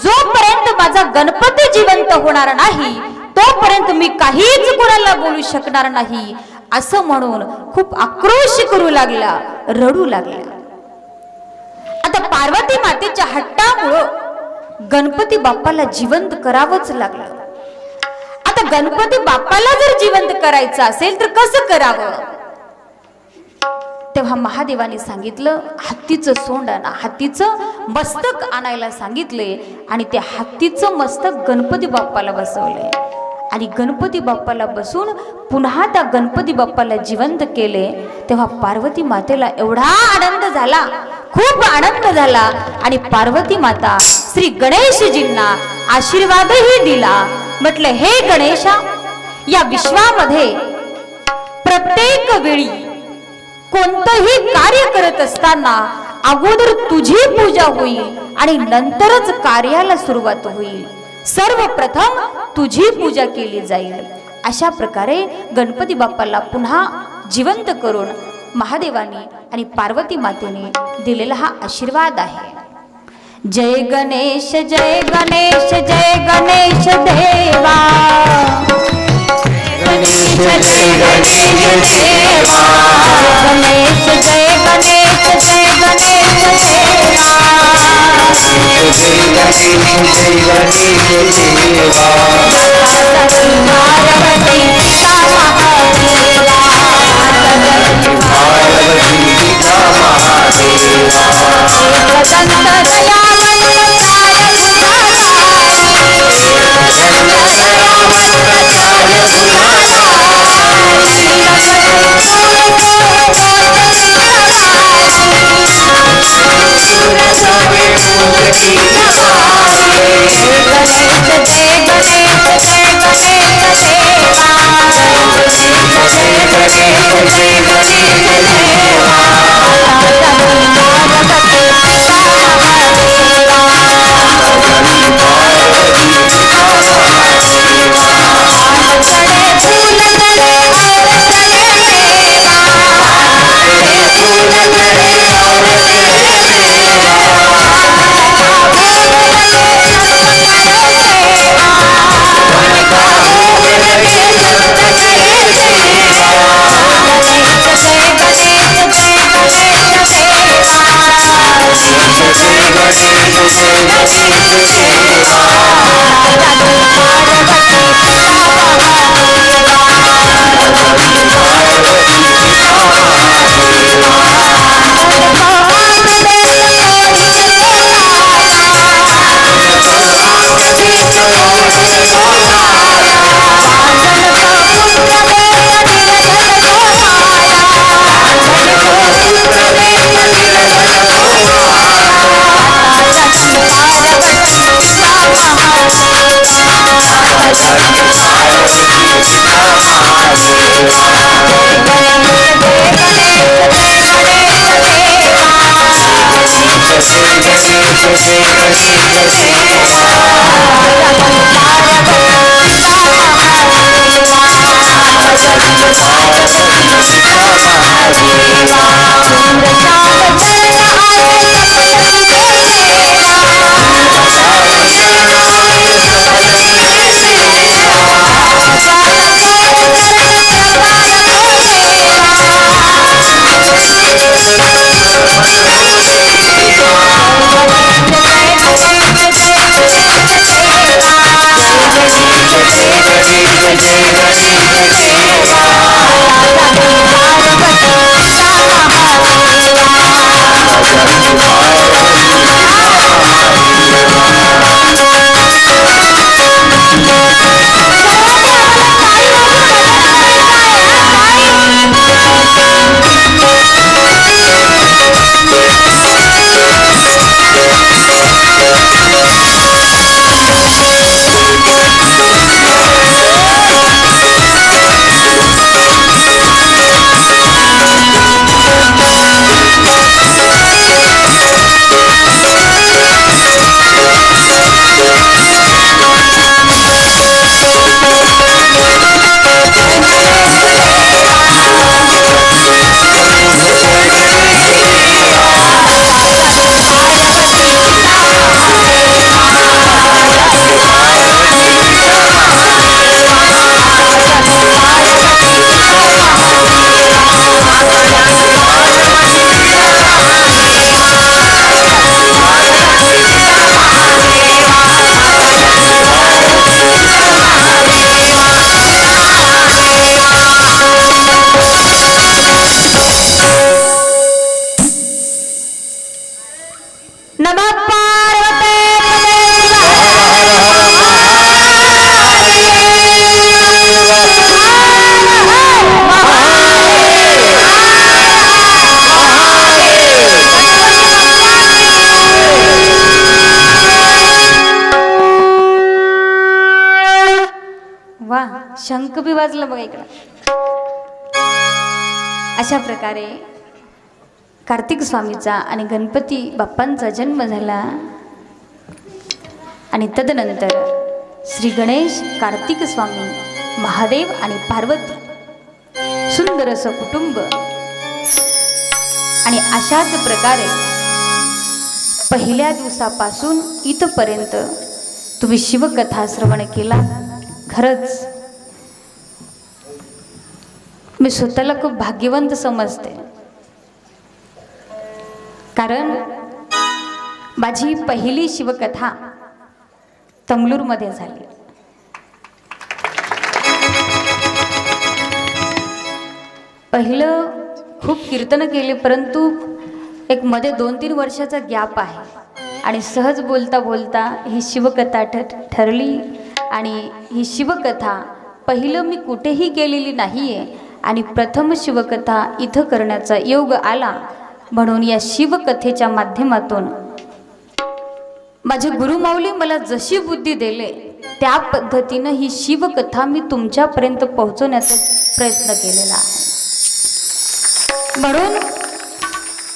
जोपर्यंत माझा गणपती जिवंत होणार नाही तोपर्यंत मी काहीच कोणाला बोलू शकणार नाही, असं म्हणून खूप आक्रोश करू लागला, रडू लागला. आता पार्वती मातेच्या हट्टामुळं गणपती बाप्पाला जिवंत करावंच लागलं. आता गणपती बाप्पाला जर जिवंत करायचं असेल तर कसं करावं? तेव्हा महादेवाने सांगितलं, हत्तीचं सोंड आणा, हत्तीचं मस्तक आणायला सांगितले आणि त्या हत्तीचं मस्तक गणपती बाप्पाला बसवले आणि गणपती बाप्पाला बसून पुन्हा त्या गणपती बाप्पाला जिवंत केले. तेव्हा पार्वती मातेला एवढा आनंद झाला, खूप आनंद झाला आणि पार्वती माता श्री गणेशजींना आशीर्वादही दिला. म्हटलं, हे गणेशा, या विश्वामध्ये प्रत्येक वेळी कोणतंही कार्य करत असताना अगोदर तुझी पूजा होईल आणि नंतरच कार्याला सुरुवात होईल. सर्वप्रथम तुझी पूजा केली जाईल. अशा प्रकारे गणपती बाप्पाला पुन्हा जिवंत करून महादेवाने आणि पार्वती मातेने दिलेला हा आशीर्वाद आहे. जय गणेश जय गणेश जय गणेश देवा, गणेश जय गणेश देवा, गणेश जय गणेश जय गणेश देवा, जय गणेश जय गणेश देवा, पार्वती पिता महादेवा, पार्वती पिता महादेवा, जगदंब दयावंत काय वाजलं बघा इकडं. अशा प्रकारे कार्तिक स्वामीचा आणि गणपती बाप्पांचा जन्म झाला आणि तदनंतर श्री गणेश, कार्तिक स्वामी, महादेव आणि पार्वती सुंदर असं कुटुंब. आणि अशाच प्रकारे पहिल्या दिवसापासून इथपर्यंत तुम्ही शिवकथा श्रवण केला. खरंच मी स्वतःला खूप भाग्यवंत समजते, कारण माझी पहिली शिवकथा तमलूरमध्ये झाली. पहिलं खूप कीर्तन केले, परंतु एक मध्ये 2-3 वर्षाचा गॅप आहे आणि सहज बोलता बोलता ही शिवकथा ठरली. आणि ही शिवकथा पहिलं मी कुठेही केलेली नाही आहे आणि प्रथम शिवकथा इथं करण्याचा योग आला. म्हणून या शिवकथेच्या माध्यमातून माझे गुरुमाऊली मला जशी बुद्धी दिले त्या पद्धतीनं ही शिवकथा मी तुमच्यापर्यंत पोहोचवण्याचा प्रयत्न केलेला आहे. म्हणून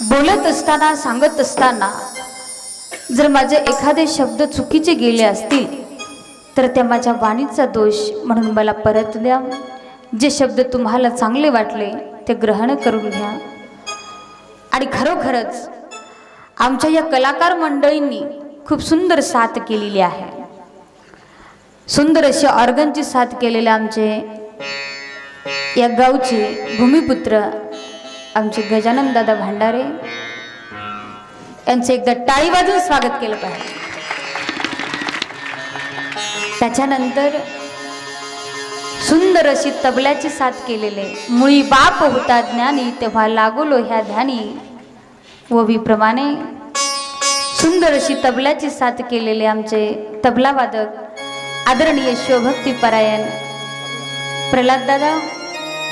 बोलत असताना, सांगत असताना जर माझे एखादे शब्द चुकीचे गेले असतील तर त्या माझ्या वाणीचा दोष म्हणून मला परत द्या. जे शब्द तुम्हाला चांगले वाटले ते ग्रहण करून घ्या. आणि खरोखरच आमच्या या कलाकार मंडळींनी खूप सुंदर साथ केलेली आहे. सुंदर अशी ऑर्गनची साथ केलेले आमचे या गावचे भूमिपुत्र आमचे गजानन दादा भांडारे यांचे एकदा टाळी वाजवून स्वागत केलं पाहिजे. त्याच्यानंतर सुंदर अशी तबल्याची साथ केलेले मुळी बाप होता ज्ञानी तेव्हा लागलो ह्या ध्यानी ओवीप्रमाणे सुंदर अशी तबल्याची साथ केलेले आमचे तबलावादक आदरणीय शिवभक्ती परायण प्रल्हाद दादा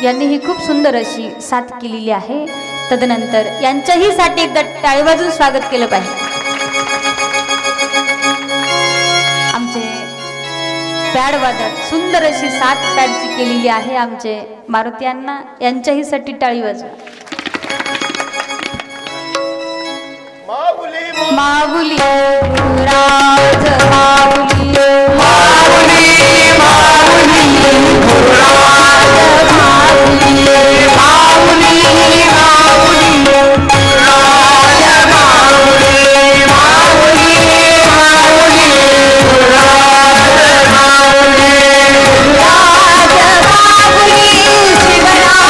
यांनी ही खूप सुंदर अशी साथ केलेली आहे. तदनंतर यांच्याही साठी एकदा टाळी वाजवून स्वागत केलं पाहिजे. आमचे पॅडवादक सुंदर अशी साथ पॅडची केलेली आहे आमचे मारुती अण्णा, यांच्याही साठी टाळी वाजवा. माऊली राज माऊली माऊली माऊली राज माऊली माऊली माऊली राज माऊली माऊली माऊली राज माऊली राज माऊली शिवराज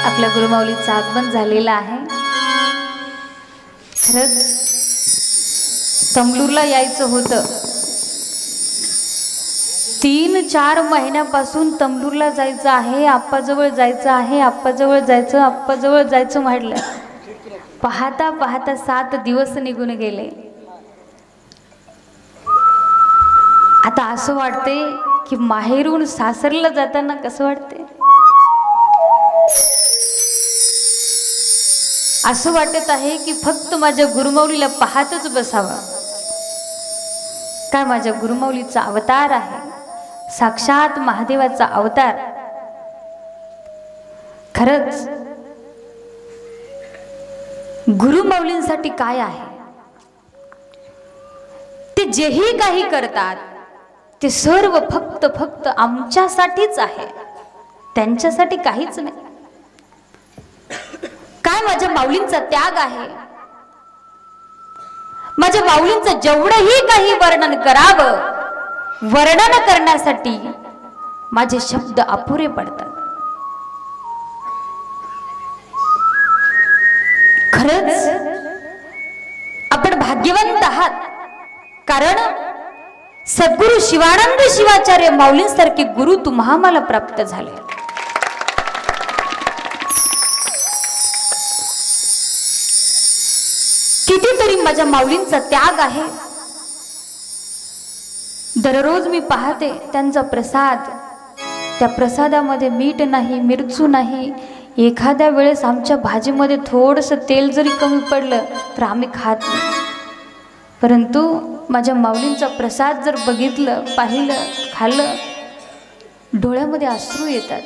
आपल्या गुरुमाऊलीचं आगमन झालेलं आहे. खरंच तमलूरला यायचं होतं, 3-4 महिन्यापासून तंबूरला जायचं आहे, आप्पाजवळ जायचं आहे, आप्पाजवळ जायचं, आप्पाजवळ जायचं म्हटलं. पाहता पाहता 7 दिवस निघून गेले. आता असं वाटते की माहेरून सासरला जाताना कसं वाटते, असं वाटत आहे की फक्त माझ्या गुरुमाऊलीला पाहतच बसावं. काय माझ्या गुरुमाऊलीचा अवतार आहे, साक्षात महादेवाचा अवतार. खरंच गुरुमाऊलींसाठी काय आहे, ते जेही काही करतात ते सर्व फक्त आमच्यासाठीच आहे, त्यांच्यासाठी काहीच नाही. काय माझ्या माऊलींचा त्याग आहे, माझ्या माऊलींचं जेवढंही काही वर्णन करावं, वर्णन करण्यासाठी माझे शब्द अपुरे पडतात. खरंच आपण भाग्यवंत आहात, कारण सद्गुरु शिवानंद शिवाचार्य माऊलींसारखे गुरु तुम्हाला प्राप्त झाले. कितीतरी माझ्या माऊलींचा त्याग आहे. दररोज मी पाहते त्यांचा प्रसाद, त्या प्रसादामध्ये मीठ नाही, मिरचू नाही. एखाद्या वेळेस आमच्या भाजीमध्ये थोडंसं तेल जरी कमी पडलं तर आम्ही खात नाही. परंतु माझ्या माऊलींचा प्रसाद जर बघितलं, पाहिलं, खाल्लं, डोळ्यामध्ये अश्रू येतात.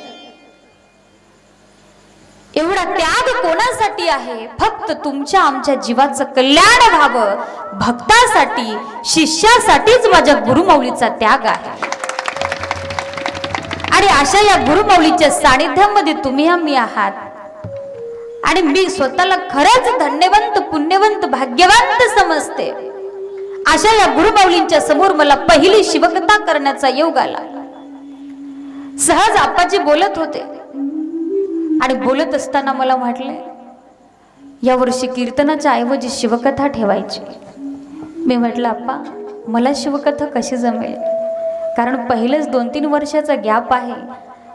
एवढा त्याग कोणासाठी आहे, फक्त तुमच्या आमच्या जीवाचं कल्याण व्हावं, भक्तासाठी, शिष्यासाठीच माझ्या गुरुमाऊलीचा त्याग आहे. आणि अशा या गुरुमाऊलीच्या सानिध्यामध्ये तुम्ही आम्ही आहात. आणि मी स्वतःला खरंच धन्यवंत, पुण्यवंत, भाग्यवंत समजते. अशा या गुरुमाऊलींच्या समोर मला पहिली शिवकथा करण्याचा योग आला. सहज आप्पाजी बोलत होते आणि बोलत असताना मला म्हटले, यावर्षी कीर्तनाच्या ऐवजी शिवकथा ठेवायची. मी म्हटलं, आप्पा मला शिवकथा कशी जमेल, कारण पहिलेच 2-3 वर्षाचा गॅप आहे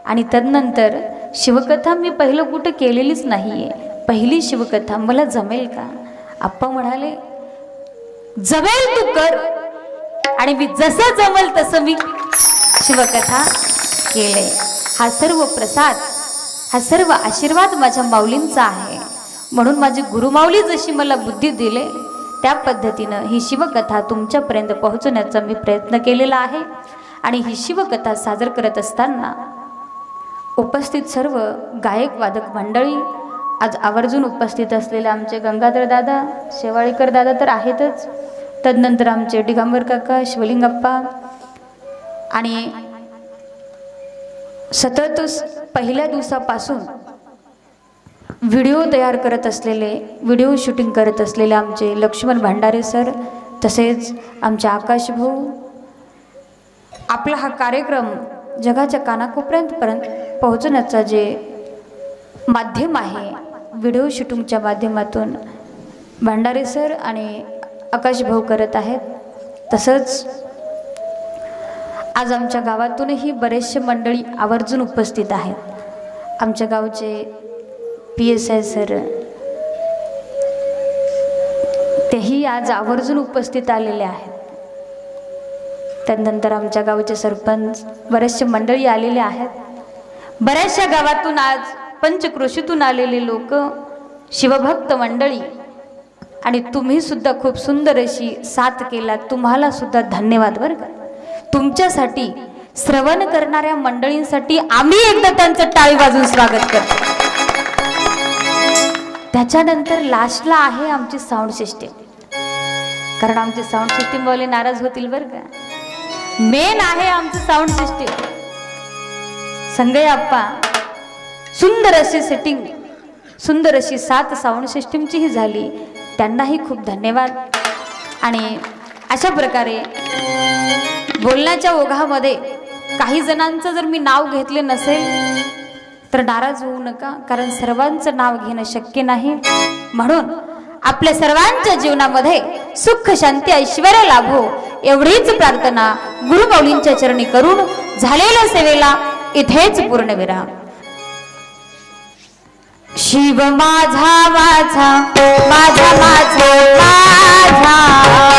आणि तदनंतर शिवकथा मी पहिलं कुठं केलेलीच नाहीये. पहिली शिवकथा मला जमेल का? आप्पा म्हणाले, जमेल तू कर. आणि मी जसं जमेल तसं मी शिवकथा केले. हा सर्व प्रसाद, हा सर्व आशीर्वाद माझ्या माऊलींचा आहे. म्हणून माझी गुरुमाऊली जशी मला बुद्धी दिले त्या पद्धतीनं ही शिवकथा तुमच्यापर्यंत पोहोचवण्याचा मी प्रयत्न केलेला आहे. आणि ही शिवकथा सादर करत असताना उपस्थित सर्व गायक वादक मंडळी, आज आवर्जून उपस्थित असलेले आमचे गंगाधर दादा, शेवाळीकर दादा तर आहेतच, तदनंतर आमचे दिगंबर काका, शिवलिंगप्पा, आणि सतत पहिल्या दिवसापासून व्हिडिओ तयार करत असलेले, व्हिडिओ शूटिंग करत असलेले आमचे लक्ष्मण भांडारे सर, तसेच आमचे आकाश भाऊ. आपला हा कार्यक्रम जगाच्या कानाकोपऱ्यापर्यंत पोहोचण्याचा जे माध्यम आहे, व्हिडिओ शूटिंगच्या माध्यमातून भांडारे सर आणि आकाश भाऊ करत आहेत. तसंच आज आमच्या गावातूनही बरेचसे मंडळी आवर्जून उपस्थित आहेत. आमच्या गावचे PSI सर, तेही आज आवर्जून उपस्थित आलेले आहेत. त्यानंतर आमच्या गावचे सरपंच, बरेचसे मंडळी आलेले आहेत. बऱ्याचशा गावातून आज पंचक्रोशीतून आलेले लोक, शिवभक्त मंडळी, आणि तुम्ही सुद्धा खूप सुंदर अशी साथ केला. तुम्हाला सुद्धा धन्यवाद बरं का. तुमच्यासाठी, श्रवण करणाऱ्या मंडळींसाठी आम्ही एकदा त्यांचं टाळी वाजून स्वागत करतो. त्याच्यानंतर लास्टला आहे आमची साऊंड सिस्टीम, कारण आमचे साऊंड सिस्टीम वाले नाराज होतील बरं का. मेन आहे आमचं साऊंड सिस्टीम. संगय आप्पा सुंदर अशी सेटिंग, सुंदर अशी साथ साऊंड सिस्टीमचीही झाली, त्यांनाही खूप धन्यवाद. आणि अशा प्रकारे बोलण्याच्या ओघामध्ये काही जणांचं जर मी नाव घेतले नसेल तर नाराज होऊ नका, कारण सर्वांचं नाव घेणं शक्य नाही. म्हणून आपल्या सर्वांच्या जीवनामध्ये सुख शांती ऐश्वर्य लाभो एवढीच प्रार्थना गुरुमाऊलींच्या चरणी करून झालेल्या सेवेला इथेच पूर्णविराम. शिव माझा माझा माझा माझा माझा